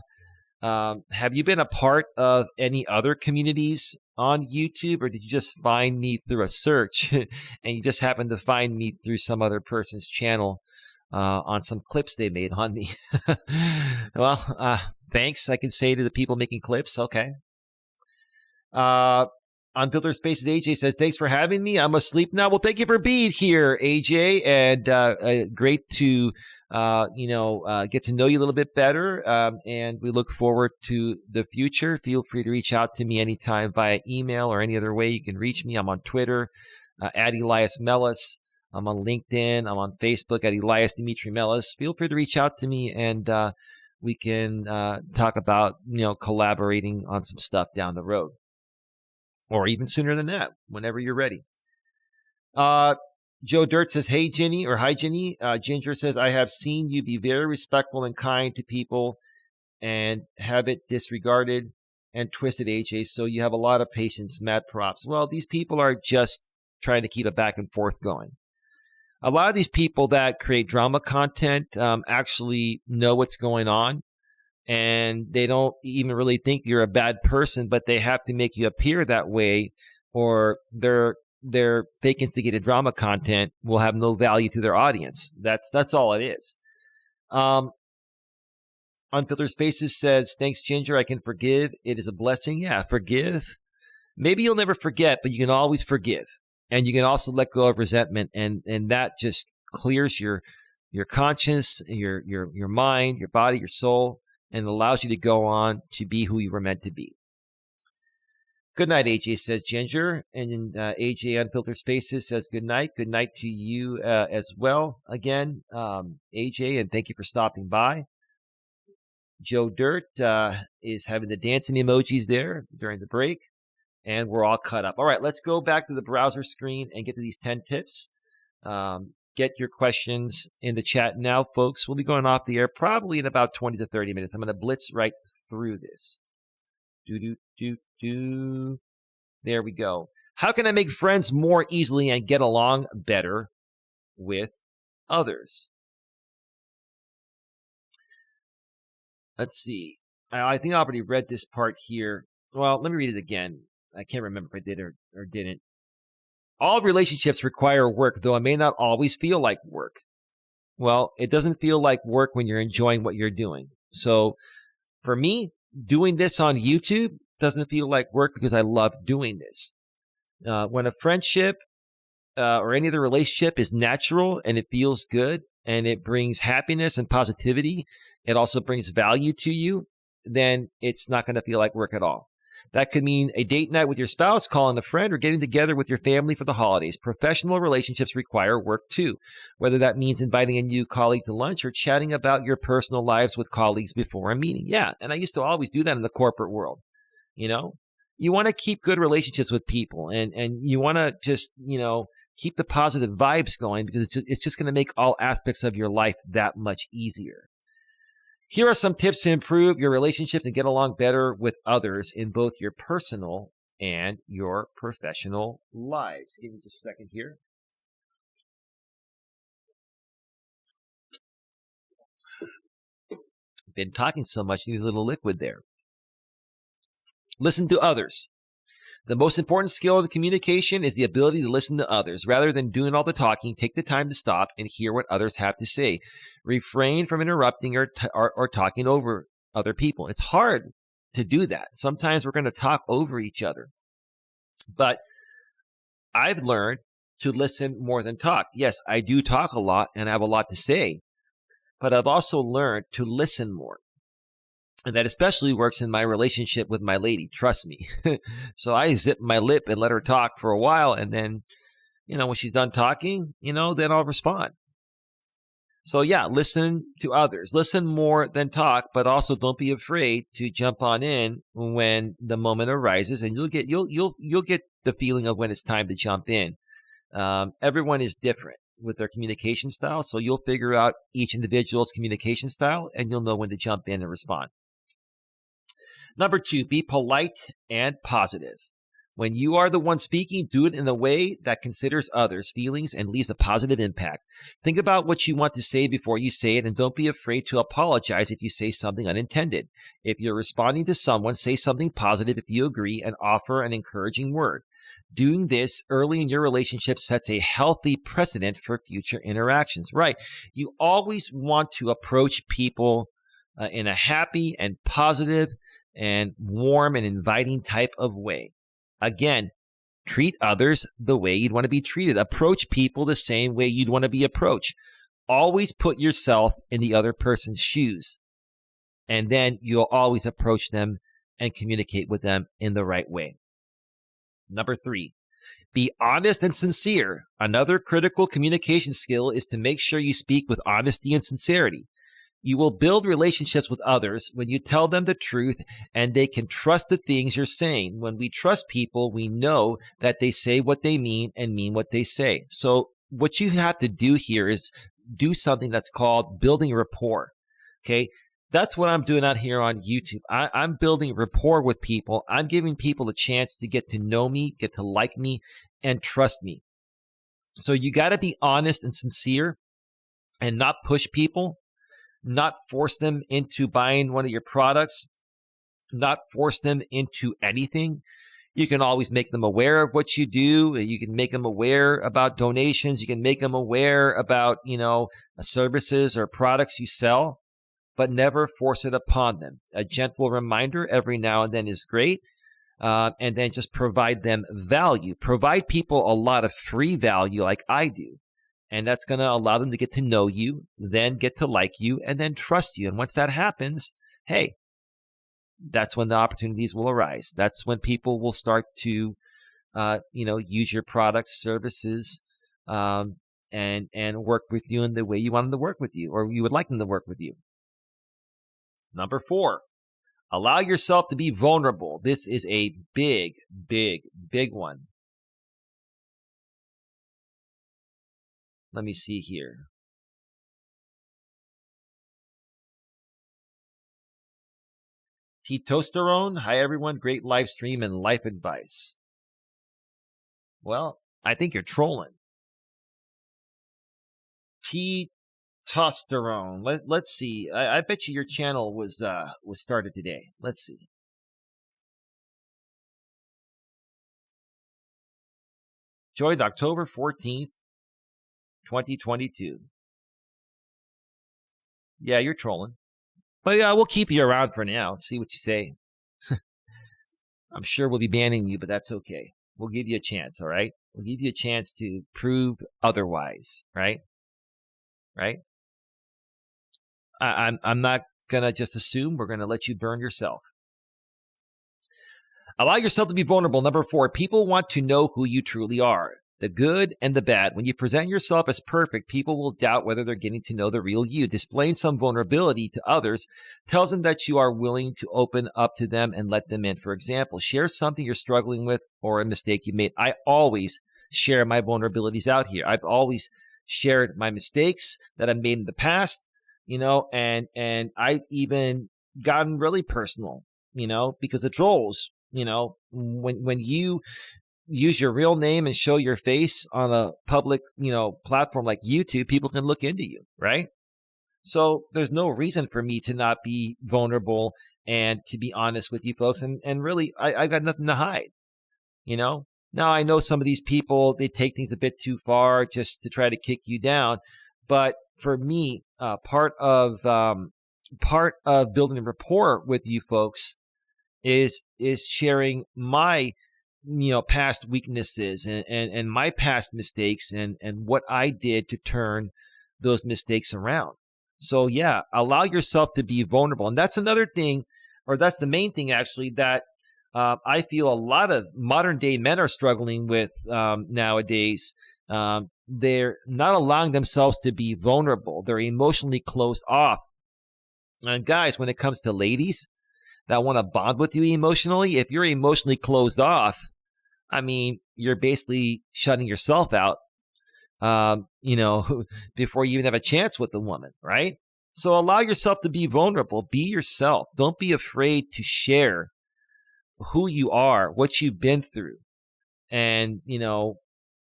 Speaker 1: Have you been a part of any other communities on YouTube, or did you just find me through a search and you just happened to find me through some other person's channel on some clips they made on me? Well, thanks, I can say to the people making clips. Okay. Unfiltered Spaces, AJ says, thanks for having me. I'm asleep now. Well, thank you for being here, AJ, and great to get to know you a little bit better, and we look forward to the future. Feel free to reach out to me anytime via email or any other way you can reach me. I'm on Twitter at Elias Melas. I'm on LinkedIn. I'm on Facebook at Elias Dimitri Melas. Feel free to reach out to me, and we can talk about collaborating on some stuff down the road, or even sooner than that, whenever you're ready. Joe Dirt says, hey, Ginny, or hi, Ginny. Ginger says, I have seen you be very respectful and kind to people and have it disregarded and twisted, AJ. So you have a lot of patience. Mad props. Well, these people are just trying to keep a back and forth going. A lot of these people that create drama content actually know what's going on, and they don't even really think you're a bad person, but they have to make you appear that way, or their fake instigated drama content will have no value to their audience. That's all it is. Unfiltered Spaces says, thanks, Ginger. I can forgive. It is a blessing. Yeah, forgive. Maybe you'll never forget, but you can always forgive. And you can also let go of resentment, and that just clears your conscience, your mind, your body, your soul, and allows you to go on to be who you were meant to be. Good night, AJ, says Ginger. And AJ Unfiltered Spaces says good night. Good night to you as well. Again, AJ, and thank you for stopping by. Joe Dirt is having the dancing emojis there during the break, and we're all caught up. All right, let's go back to the browser screen and get to these 10 tips. Get your questions in the chat now, folks. We'll be going off the air probably in about 20 to 30 minutes. I'm going to blitz right through this. There we go. How can I make friends more easily and get along better with others? Let's see. I think I already read this part here. Well, let me read it again. I can't remember if I did or didn't. All relationships require work, though it may not always feel like work. Well, it doesn't feel like work when you're enjoying what you're doing. So for me, doing this on YouTube doesn't feel like work because I love doing this. When a friendship or any other relationship is natural and it feels good and it brings happiness and positivity, it also brings value to you, then it's not going to feel like work at all. That could mean a date night with your spouse, calling a friend, or getting together with your family for the holidays. Professional relationships require work too, whether that means inviting a new colleague to lunch or chatting about your personal lives with colleagues before a meeting. Yeah, and I used to always do that in the corporate world. You want to keep good relationships with people, and you want to just, keep the positive vibes going, because it's just going to make all aspects of your life that much easier. Here are some tips to improve your relationships and get along better with others in both your personal and your professional lives. Give me just a second here. Been talking so much, need a little liquid there. Listen to others. The most important skill in communication is the ability to listen to others. Rather than doing all the talking, take the time to stop and hear what others have to say. Refrain from interrupting or talking over other people. It's hard to do that. Sometimes we're going to talk over each other. But I've learned to listen more than talk. Yes, I do talk a lot and I have a lot to say, but I've also learned to listen more. And that especially works in my relationship with my lady. Trust me. So I zip my lip and let her talk for a while. And then, when she's done talking, then I'll respond. So yeah, listen to others. Listen more than talk, but also don't be afraid to jump on in when the moment arises, and you'll get the feeling of when it's time to jump in. Everyone is different with their communication style, so you'll figure out each individual's communication style, and you'll know when to jump in and respond. Number 2, be polite and positive. When you are the one speaking, do it in a way that considers others' feelings and leaves a positive impact. Think about what you want to say before you say it, and don't be afraid to apologize if you say something unintended. If you're responding to someone, say something positive if you agree and offer an encouraging word. Doing this early in your relationship sets a healthy precedent for future interactions. Right. You always want to approach people in a happy and positive and warm and inviting type of way. Again, treat others the way you'd want to be treated. Approach people the same way you'd want to be approached. Always put yourself in the other person's shoes, and then you'll always approach them and communicate with them in the right way. Number 3, be honest and sincere. Another critical communication skill is to make sure you speak with honesty and sincerity. You will build relationships with others when you tell them the truth and they can trust the things you're saying. When we trust people, we know that they say what they mean and mean what they say. So what you have to do here is do something that's called building rapport. Okay. That's what I'm doing out here on YouTube. I'm building rapport with people. I'm giving people a chance to get to know me, get to like me, and trust me. So you got to be honest and sincere and not push people. Not force them into buying one of your products, not force them into anything. You can always make them aware of what you do. You can make them aware about donations. You can make them aware about, services or products you sell, but never force it upon them. A gentle reminder every now and then is great. And then just provide them value. Provide people a lot of free value like I do. And that's going to allow them to get to know you, then get to like you, and then trust you. And once that happens, hey, that's when the opportunities will arise. That's when people will start to, use your products, services, and work with you in the way you want them to work with you, or you would like them to work with you. Number 4, allow yourself to be vulnerable. This is a big, big, big one. Let me see here. Testosterone. Hi, everyone. Great live stream and life advice. Well, I think you're trolling. Testosterone. Let's see. I bet you your channel was started today. Let's see. Joined October 14th. 2022. Yeah, you're trolling. But yeah, we'll keep you around for now. See what you say. I'm sure we'll be banning you, but that's okay. We'll give you a chance, all right? We'll give you a chance to prove otherwise, right? Right? I'm not going to just assume. We're going to let you burn yourself. Allow yourself to be vulnerable. Number 4, people want to know who you truly are. The good and the bad. When you present yourself as perfect, people will doubt whether they're getting to know the real you. Displaying some vulnerability to others tells them that you are willing to open up to them and let them in. For example, share something you're struggling with or a mistake you made. I always share my vulnerabilities out here. I've always shared my mistakes that I've made in the past, and I've even gotten really personal, because of trolls. When you use your real name and show your face on a public, platform like YouTube, people can look into you, right? So there's no reason for me to not be vulnerable and to be honest with you folks. And really, I got nothing to hide, Now I know some of these people, they take things a bit too far just to try to kick you down. But for me, part of building a rapport with you folks is sharing my past weaknesses and my past mistakes and what I did to turn those mistakes around. So yeah, allow yourself to be vulnerable. And that's another thing, or that's the main thing actually, that I feel a lot of modern day men are struggling with nowadays. They're not allowing themselves to be vulnerable. They're emotionally closed off. And guys, when it comes to ladies that want to bond with you emotionally, if you're emotionally closed off, you're basically shutting yourself out, before you even have a chance with the woman, right? So allow yourself to be vulnerable. Be yourself. Don't be afraid to share who you are, what you've been through, and,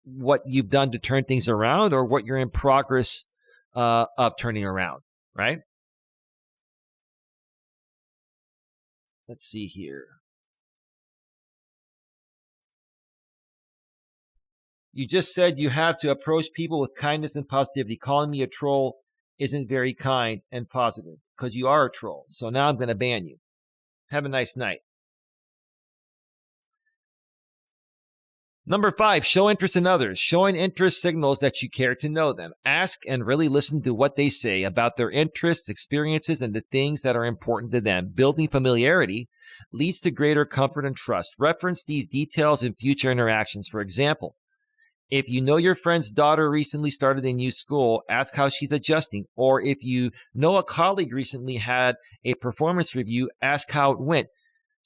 Speaker 1: what you've done to turn things around or what you're in progress of turning around, right? Let's see here. You just said you have to approach people with kindness and positivity. Calling me a troll isn't very kind and positive because you are a troll. So now I'm going to ban you. Have a nice night. Number 5, show interest in others. Showing interest signals that you care to know them. Ask and really listen to what they say about their interests, experiences, and the things that are important to them. Building familiarity leads to greater comfort and trust. Reference these details in future interactions. For example, if you know your friend's daughter recently started a new school, ask how she's adjusting. Or if you know a colleague recently had a performance review, ask how it went.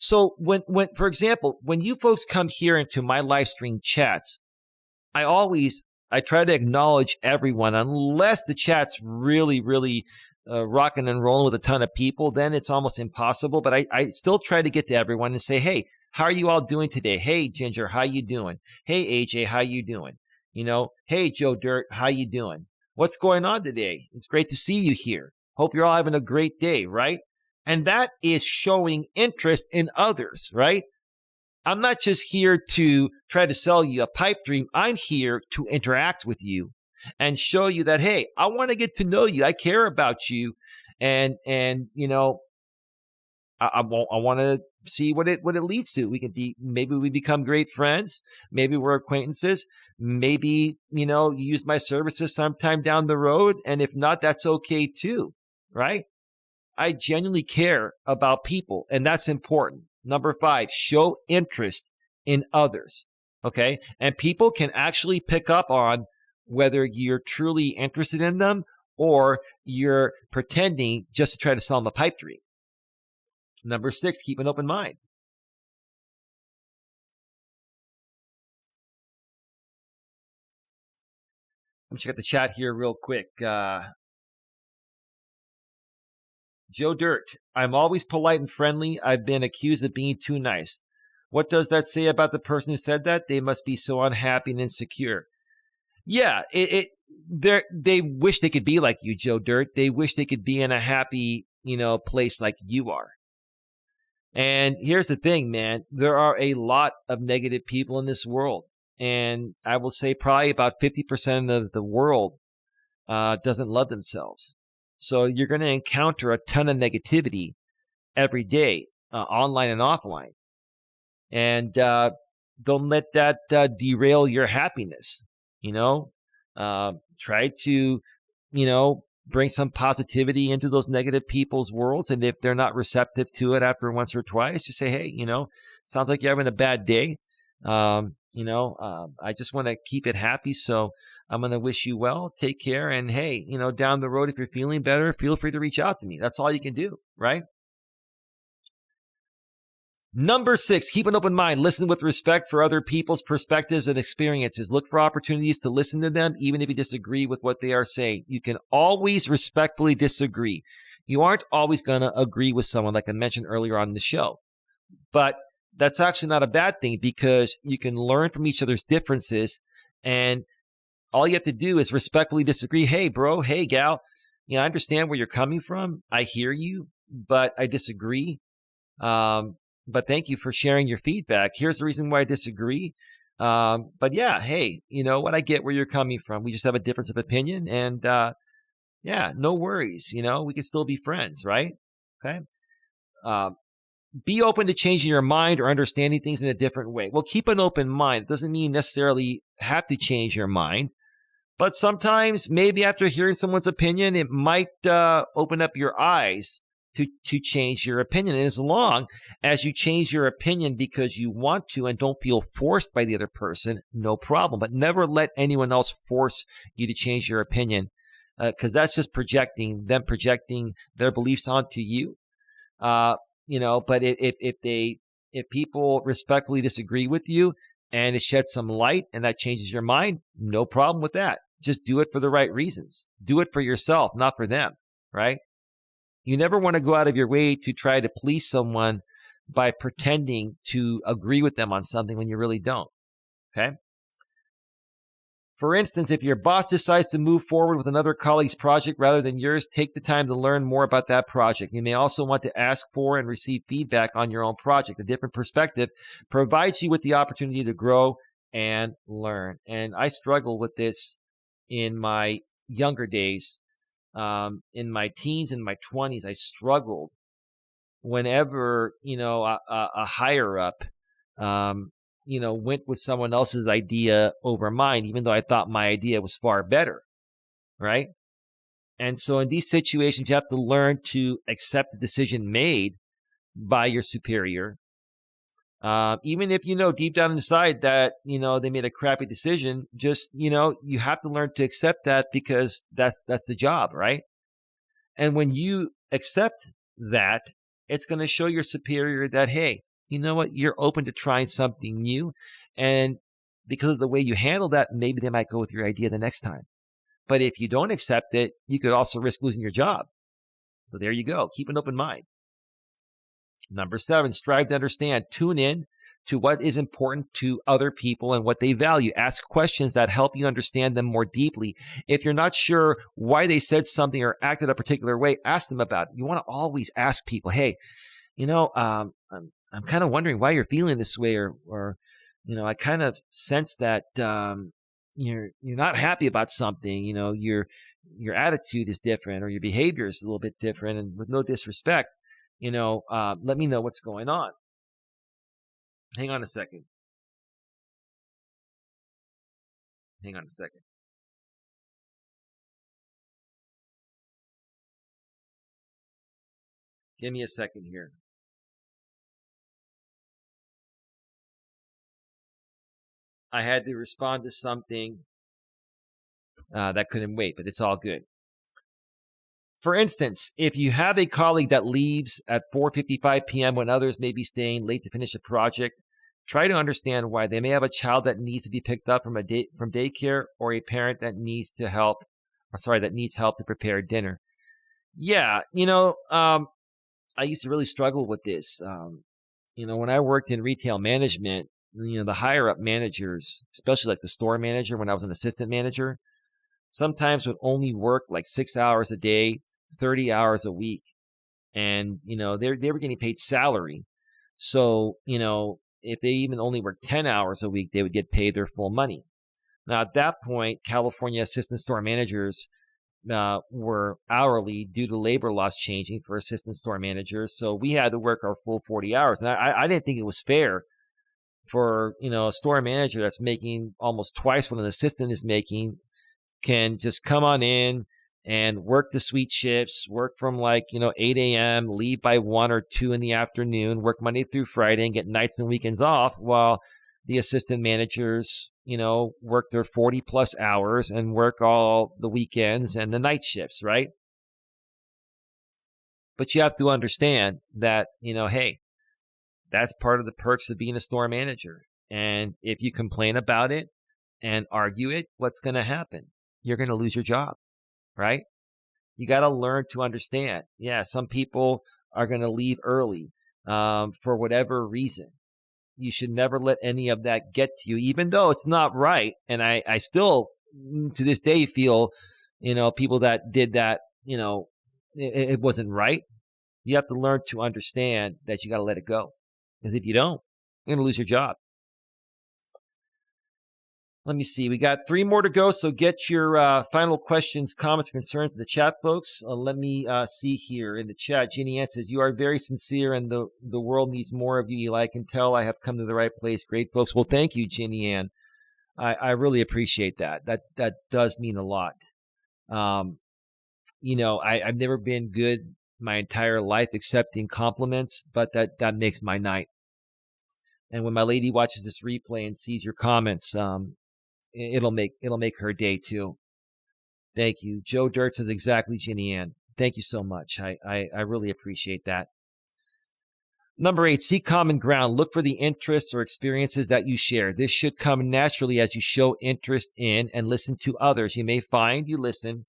Speaker 1: So when, for example, when you folks come here into my live stream chats, I try to acknowledge everyone unless the chat's really, really rocking and rolling with a ton of people, then it's almost impossible. But I still try to get to everyone and say, hey, how are you all doing today? Hey, Ginger, how you doing? Hey, AJ, how you doing? Hey, Joe Dirt, how you doing? What's going on today? It's great to see you here. Hope you're all having a great day, right? And that is showing interest in others, right? I'm not just here to try to sell you a pipe dream. I'm here to interact with you and show you that, hey, I want to get to know you. I care about you. And I want to see what it leads to. Maybe we become great friends. Maybe we're acquaintances. Maybe, you use my services sometime down the road. And if not, that's okay too, right? I genuinely care about people, and that's important. Number 5, show interest in others, okay? And people can actually pick up on whether you're truly interested in them or you're pretending just to try to sell them a pipe dream. Number 6, keep an open mind. Let me check out the chat here real quick. Joe Dirt, I'm always polite and friendly. I've been accused of being too nice. What does that say about the person who said that? They must be so unhappy and insecure. Yeah, they wish they could be like you, Joe Dirt. They wish they could be in a happy, place like you are. And here's the thing, man. There are a lot of negative people in this world. And I will say probably about 50% of the world doesn't love themselves. So you're going to encounter a ton of negativity every day, online and offline. And don't let that derail your happiness. Try to, bring some positivity into those negative people's worlds. And if they're not receptive to it after once or twice, just say, hey, sounds like you're having a bad day. I just want to keep it happy. So I'm going to wish you well. Take care. And hey, down the road, if you're feeling better, feel free to reach out to me. That's all you can do, right? Number 6, keep an open mind. Listen with respect for other people's perspectives and experiences. Look for opportunities to listen to them, even if you disagree with what they are saying. You can always respectfully disagree. You aren't always going to agree with someone, like I mentioned earlier on in the show. But that's actually not a bad thing because you can learn from each other's differences, and all you have to do is respectfully disagree. Hey, bro. Hey, gal. I understand where you're coming from. I hear you, but I disagree. But thank you for sharing your feedback. Here's the reason why I disagree. But yeah, hey, you know what? I get where you're coming from. We just have a difference of opinion, and yeah, no worries. We can still be friends, right? Okay. Be open to changing your mind or understanding things in a different way. Well, keep an open mind. It doesn't mean you necessarily have to change your mind, but sometimes maybe after hearing someone's opinion, it might open up your eyes to change your opinion. And as long as you change your opinion because you want to and don't feel forced by the other person, no problem. But never let anyone else force you to change your opinion, because that's just projecting their beliefs onto you. But if people respectfully disagree with you and it sheds some light and that changes your mind, no problem with that. Just do it for the right reasons. Do it for yourself, not for them, right? You never want to go out of your way to try to please someone by pretending to agree with them on something when you really don't. Okay? For instance, if your boss decides to move forward with another colleague's project rather than yours, take the time to learn more about that project. You may also want to ask for and receive feedback on your own project. A different perspective provides you with the opportunity to grow and learn. And I struggled with this in my younger days. In my teens and my 20s, I struggled whenever, a higher up, went with someone else's idea over mine, even though I thought my idea was far better, right? And so in these situations, you have to learn to accept the decision made by your superior. Even if you know deep down inside that, they made a crappy decision, just, you have to learn to accept that because that's the job, right? And when you accept that, it's going to show your superior that, hey, you know what? You're open to trying something new. And because of the way you handle that, maybe they might go with your idea the next time. But if you don't accept it, you could also risk losing your job. So there you go. Keep an open mind. Number 7, strive to understand. Tune in to what is important to other people and what they value. Ask questions that help you understand them more deeply. If you're not sure why they said something or acted a particular way, ask them about it. You want to always ask people, hey, I'm kind of wondering why you're feeling this way, or I kind of sense that you're not happy about something. Your attitude is different, or your behavior is a little bit different. And with no disrespect, let me know what's going on. Hang on a second. Give me a second here. I had to respond to something that couldn't wait, but it's all good. For instance, if you have a colleague that leaves at 4:55 p.m. when others may be staying late to finish a project, try to understand why. They may have a child that needs to be picked up from daycare, or a parent that needs help to prepare dinner. Yeah, I used to really struggle with this. When I worked in retail management, the higher up managers, especially like the store manager when I was an assistant manager, sometimes would only work like 6 hours a day, 30 hours a week. And, they were getting paid salary. So, if they even only worked 10 hours a week, they would get paid their full money. Now, at that point, California assistant store managers were hourly due to labor laws changing for assistant store managers. So we had to work our full 40 hours. And I didn't think it was fair for, a store manager that's making almost twice what an assistant is making can just come on in and work the sweet shifts, work from 8 a.m., leave by 1 or 2 in the afternoon, work Monday through Friday and get nights and weekends off, while the assistant managers, work their 40 plus hours and work all the weekends and the night shifts, right? But you have to understand that, hey, that's part of the perks of being a store manager. And if you complain about it and argue it, what's going to happen? You're going to lose your job, right? You got to learn to understand. Yeah, some people are going to leave early for whatever reason. You should never let any of that get to you, even though it's not right. And I still, to this day, feel, people that did that, it wasn't right. You have to learn to understand that you got to let it go. Because if you don't, you're going to lose your job. Let me see. We got 3 more to go, so get your final questions, comments, concerns in the chat, folks. Let me see here in the chat. Ginny Ann says, you are very sincere, and the world needs more of you, Eli. I can tell I have come to the right place. Great, folks. Well, thank you, Ginny Ann. I really appreciate that. That does mean a lot. I've never been good my entire life accepting compliments, but that makes my night. And when my lady watches this replay and sees your comments, it'll make her day too. Thank you. Joe Dirt says exactly, Ginny Ann. Thank you so much. I really appreciate that. Number 8, seek common ground. Look for the interests or experiences that you share. This should come naturally as you show interest in and listen to others. You may find you listen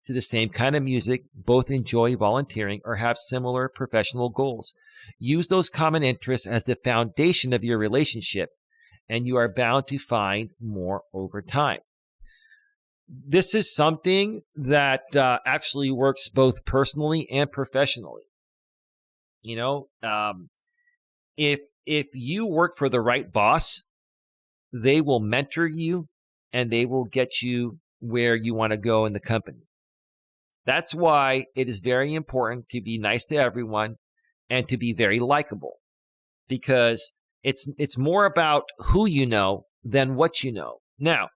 Speaker 1: to the same kind of music, both enjoy volunteering, or have similar professional goals. Use those common interests as the foundation of your relationship, and you are bound to find more over time. This is something that actually works both personally and professionally. You know, if you work for the right boss, they will mentor you and they will get you where you want to go in the company. That's why it is very important to be nice to everyone and to be very likable, because it's more about who you know than what you know. Now,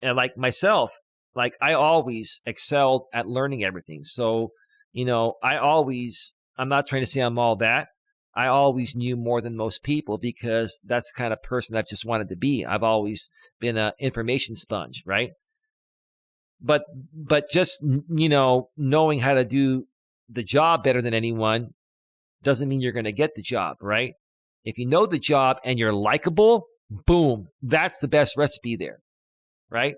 Speaker 1: and like myself, like I always excelled at learning everything. So, you know, I'm not trying to say I'm all that. I always knew more than most people because that's the kind of person I've just wanted to be. I've always been an information sponge, right? But just, you know, knowing how to do the job better than anyone doesn't mean you're going to get the job, right? If you know the job and you're likable, boom, that's the best recipe there, right?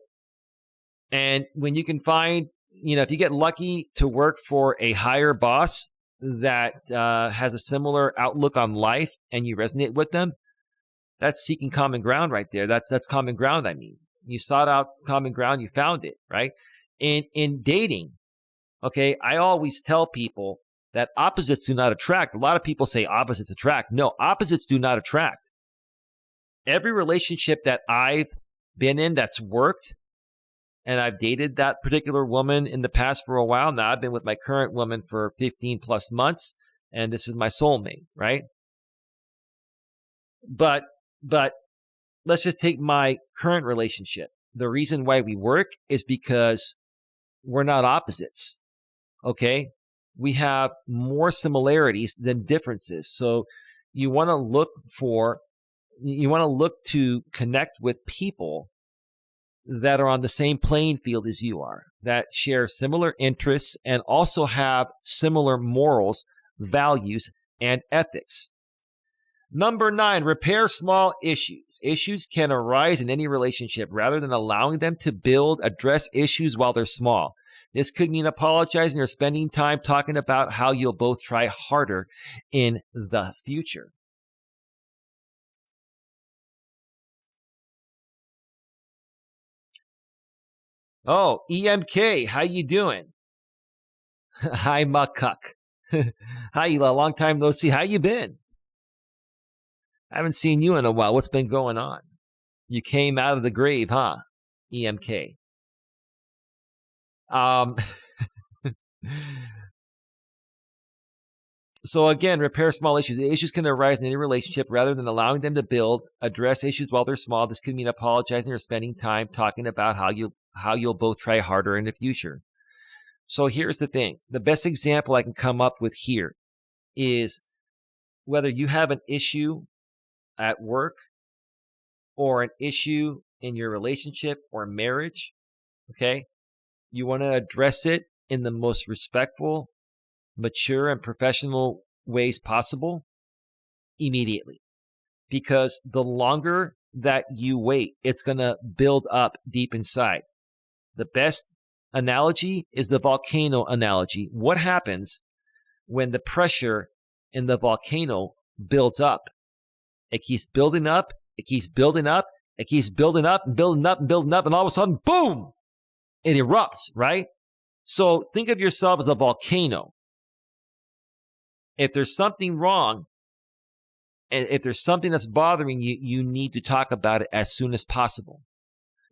Speaker 1: And when you can find, you know, if you get lucky to work for a higher boss that has a similar outlook on life and you resonate with them, that's seeking common ground right there. That's common ground, I mean. You sought out common ground, you found it, right? In dating, okay, I always tell people that opposites do not attract. A lot of people say opposites attract. No, opposites do not attract. Every relationship that I've been in that's worked, and I've dated that particular woman in the past for a while. Now I've been with my current woman for 15 plus months, and this is my soulmate, right? But let's just take my current relationship. The reason why we work is because we're not opposites, okay? We have more similarities than differences. So you want to look to connect with people that are on the same playing field as you are, that share similar interests and also have similar morals, values, and ethics. Number 9, repair small issues. Issues can arise in any relationship. Rather than allowing them to build, address issues while they're small. This could mean apologizing or spending time talking about how you'll both try harder in the future. Oh, EMK, how you doing? Hi, Makuk. Hi, Eli. Long time no see. How you been? I haven't seen you in a while. What's been going on? You came out of the grave, huh? EMK. So again, repair small issues. The issues can arise in any relationship. Rather than allowing them to build, address issues while they're small. This could mean apologizing or spending time talking about how you'll both try harder in the future. So here's the thing. The best example I can come up with here is whether you have an issue at work or an issue in your relationship or marriage, okay? You want to address it in the most respectful, mature, and professional ways possible immediately. Because the longer that you wait, it's going to build up deep inside. The best analogy is the volcano analogy. What happens when the pressure in the volcano builds up? It keeps building up, it keeps building up, it keeps building up and building up and building up, and all of a sudden, boom, it erupts, right? So think of yourself as a volcano. If there's something wrong, and if there's something that's bothering you, you need to talk about it as soon as possible.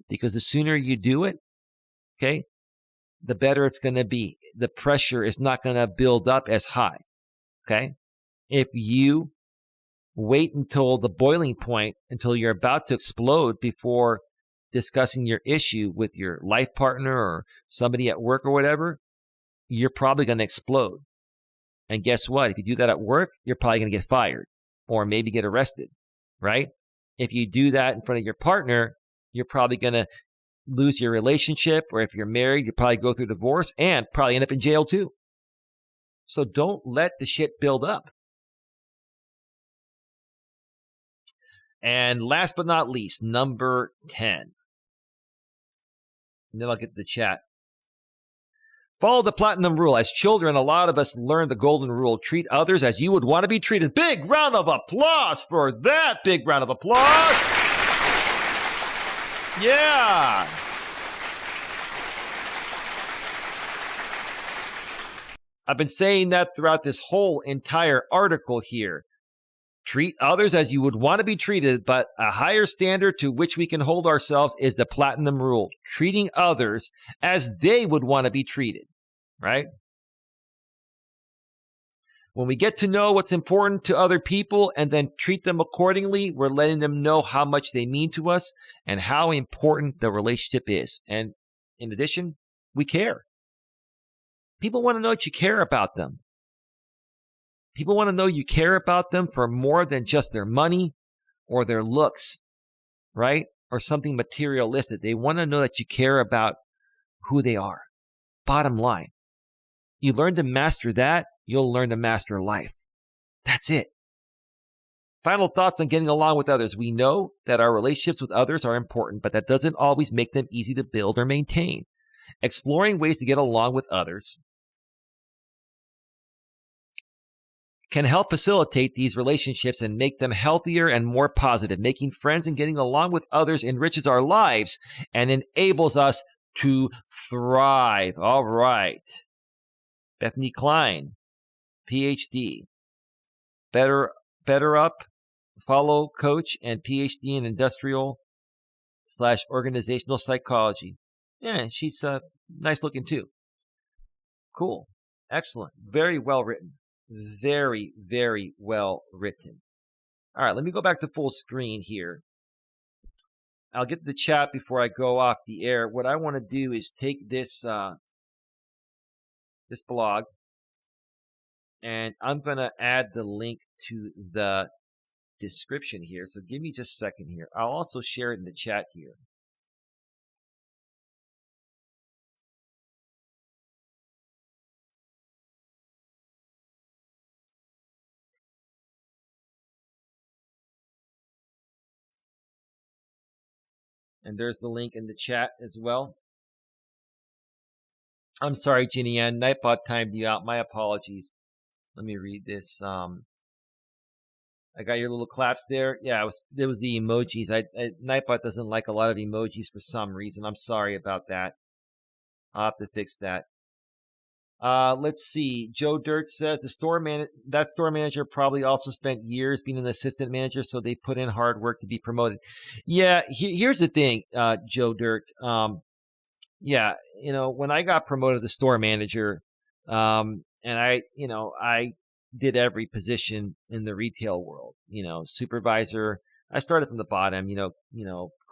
Speaker 1: Because the sooner you do it, okay, the better it's going to be. The pressure is not going to build up as high, okay? If you wait until the boiling point, until you're about to explode before discussing your issue with your life partner or somebody at work or whatever, you're probably going to explode. And guess what? If you do that at work, you're probably going to get fired or maybe get arrested, right? If you do that in front of your partner, you're probably going to lose your relationship, or if you're married, you probably go through divorce and probably end up in jail too. So don't let the shit build up. And last but not least, number 10. And then I'll get to the chat. Follow the platinum rule. As children, a lot of us learned the golden rule. Treat others as you would want to be treated. Big round of applause for that. Big round of applause. Yeah. I've been saying that throughout this whole entire article here. Treat others as you would want to be treated, but a higher standard to which we can hold ourselves is the platinum rule. Treating others as they would want to be treated, right? When we get to know what's important to other people and then treat them accordingly, we're letting them know how much they mean to us and how important the relationship is. And in addition, we care. People want to know that you care about them. People want to know you care about them for more than just their money or their looks, right? Or something materialistic. They want to know that you care about who they are. Bottom line. You learn to master that, you'll learn to master life. That's it. Final thoughts on getting along with others. We know that our relationships with others are important, but that doesn't always make them easy to build or maintain. Exploring ways to get along with others can help facilitate these relationships and make them healthier and more positive. Making friends and getting along with others enriches our lives and enables us to thrive. All right. Bethany Klein, PhD. Better Up, follow coach and PhD in industrial/organizational psychology. Yeah, she's nice looking too. Cool. Excellent. Very well written. Very, very well written. All right, let me go back to full screen here. I'll get to the chat before I go off the air. What I want to do is take this this blog, and I'm going to add the link to the description here. So give me just a second here. I'll also share it in the chat here. And there's the link in the chat as well. I'm sorry, Ginny Ann. Nightbot timed you out. My apologies. Let me read this. I got your little claps there. Yeah, it was the emojis. Nightbot doesn't like a lot of emojis for some reason. I'm sorry about that. I'll have to fix that. Let's see. Joe Dirt says that store manager probably also spent years being an assistant manager, so they put in hard work to be promoted. Yeah, here's the thing, Joe Dirt. Yeah, when I got promoted to store manager, and I did every position in the retail world. Supervisor. I started from the bottom.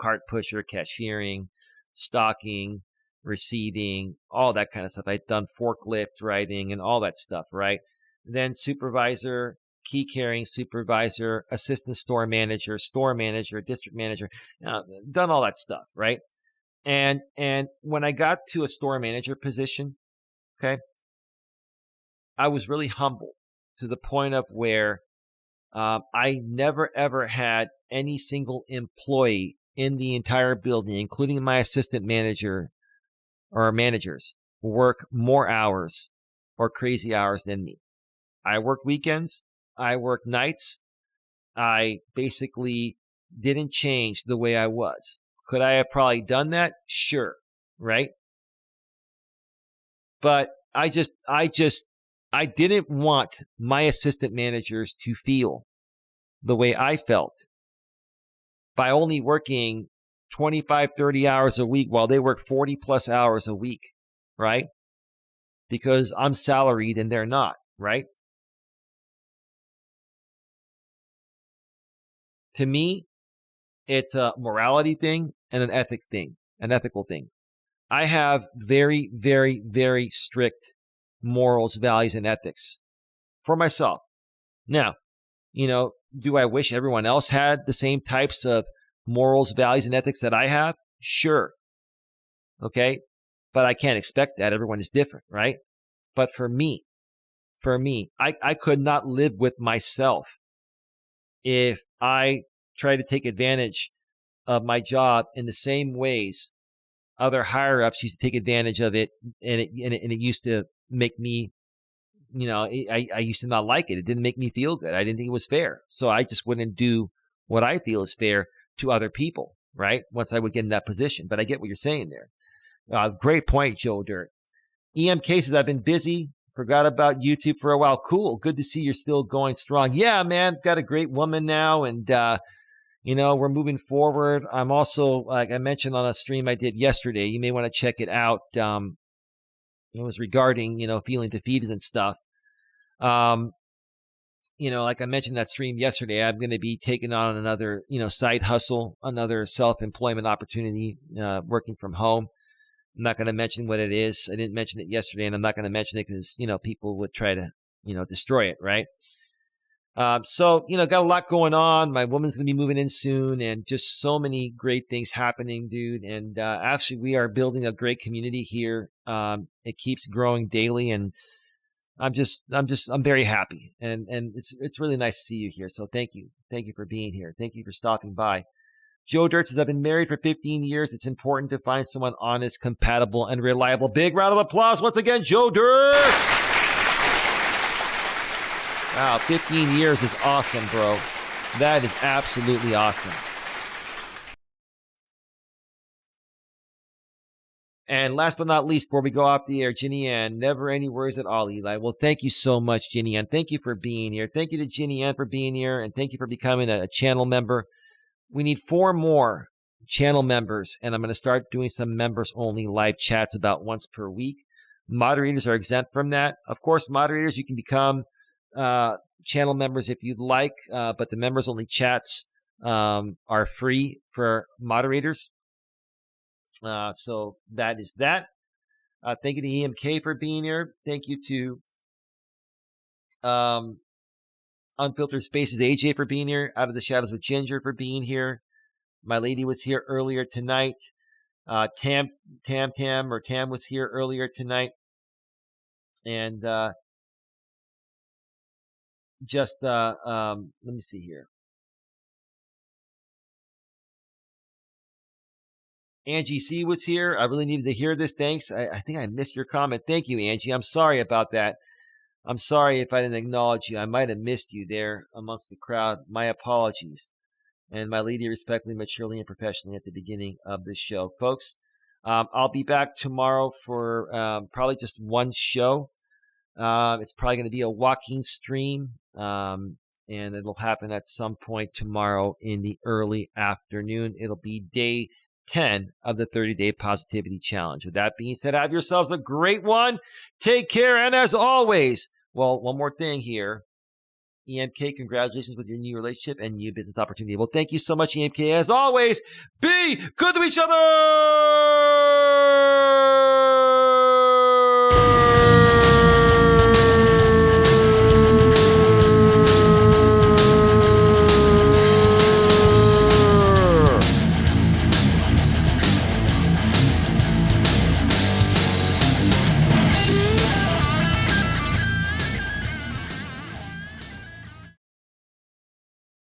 Speaker 1: Cart pusher, cashiering, stocking, receiving, all that kind of stuff. I'd done forklift driving and all that stuff, right? Then supervisor, key carrying supervisor, assistant store manager, district manager, done all that stuff, right? And when I got to a store manager position, okay, I was really humble to the point of where I never ever had any single employee in the entire building, including my assistant manager or managers, work more hours or crazy hours than me. I work weekends. I work nights. I basically didn't change the way I was. Could I have probably done that? Sure. Right? But I didn't want my assistant managers to feel the way I felt by only working 25, 30 hours a week while they work 40 plus hours a week, right? Because I'm salaried and they're not, right? To me, it's a morality thing and an ethical thing. I have very, very, very strict morals, values, and ethics for myself. Now, do I wish everyone else had the same types of morals, values, and ethics that I have? Sure. Okay? But I can't expect that. Everyone is different, right? But for me, I could not live with myself if I tried to take advantage of my job in the same ways other higher ups used to take advantage of it, and it used to make me, I used to not like it. It didn't make me feel good. I didn't think it was fair. So I just wouldn't do what I feel is fair to other people, right? Once I would get in that position. But I get what you're saying there. Great point, Joe Dirt. EMK says, I've been busy. Forgot about YouTube for a while. Cool. Good to see you're still going strong. Yeah, man. Got a great woman now. And, we're moving forward. I'm also, like I mentioned on a stream I did yesterday, you may want to check it out. It was regarding, feeling defeated and stuff. Like I mentioned in that stream yesterday, I'm going to be taking on another, side hustle, another self-employment opportunity, working from home. I'm not going to mention what it is. I didn't mention it yesterday, and I'm not going to mention it because, people would try to, destroy it, right? So, got a lot going on. My woman's going to be moving in soon, and just so many great things happening, dude. And actually, we are building a great community here. It keeps growing daily, and I'm very happy. And it's really nice to see you here. So thank you. Thank you for being here. Thank you for stopping by. Joe Dirt says, I've been married for 15 years. It's important to find someone honest, compatible, and reliable. Big round of applause once again, Joe Dirt. Wow, 15 years is awesome, bro. That is absolutely awesome. And last but not least, before we go off the air, Ginny Ann, never any worries at all, Eli. Well, thank you so much, Ginny Ann. Thank you for being here. Thank you to Ginny Ann for being here, and thank you for becoming a channel member. We need 4 more channel members, and I'm going to start doing some members-only live chats about once per week. Moderators are exempt from that. Of course, moderators, you can become channel members if you'd like, but the members-only chats are free for moderators. So that is that. Thank you to EMK for being here. Thank you to Unfiltered Spaces AJ for being here. Out of the Shadows with Ginger for being here. My lady was here earlier tonight. Tam was here earlier tonight. And let me see here. Angie C was here. I really needed to hear this. Thanks. I think I missed your comment. Thank you, Angie. I'm sorry about that. I'm sorry if I didn't acknowledge you. I might have missed you there amongst the crowd. My apologies. And my lady, respectfully, maturely, and professionally at the beginning of this show. Folks, I'll be back tomorrow for probably just one show. It's probably going to be a walking stream, and it'll happen at some point tomorrow in the early afternoon. It'll be day 10 of the 30-day positivity challenge. With that being said, have yourselves a great one. Take care. And as always, well, one more thing here. EMK, congratulations with your new relationship and new business opportunity. Well, thank you so much, EMK. As always, be good to each other.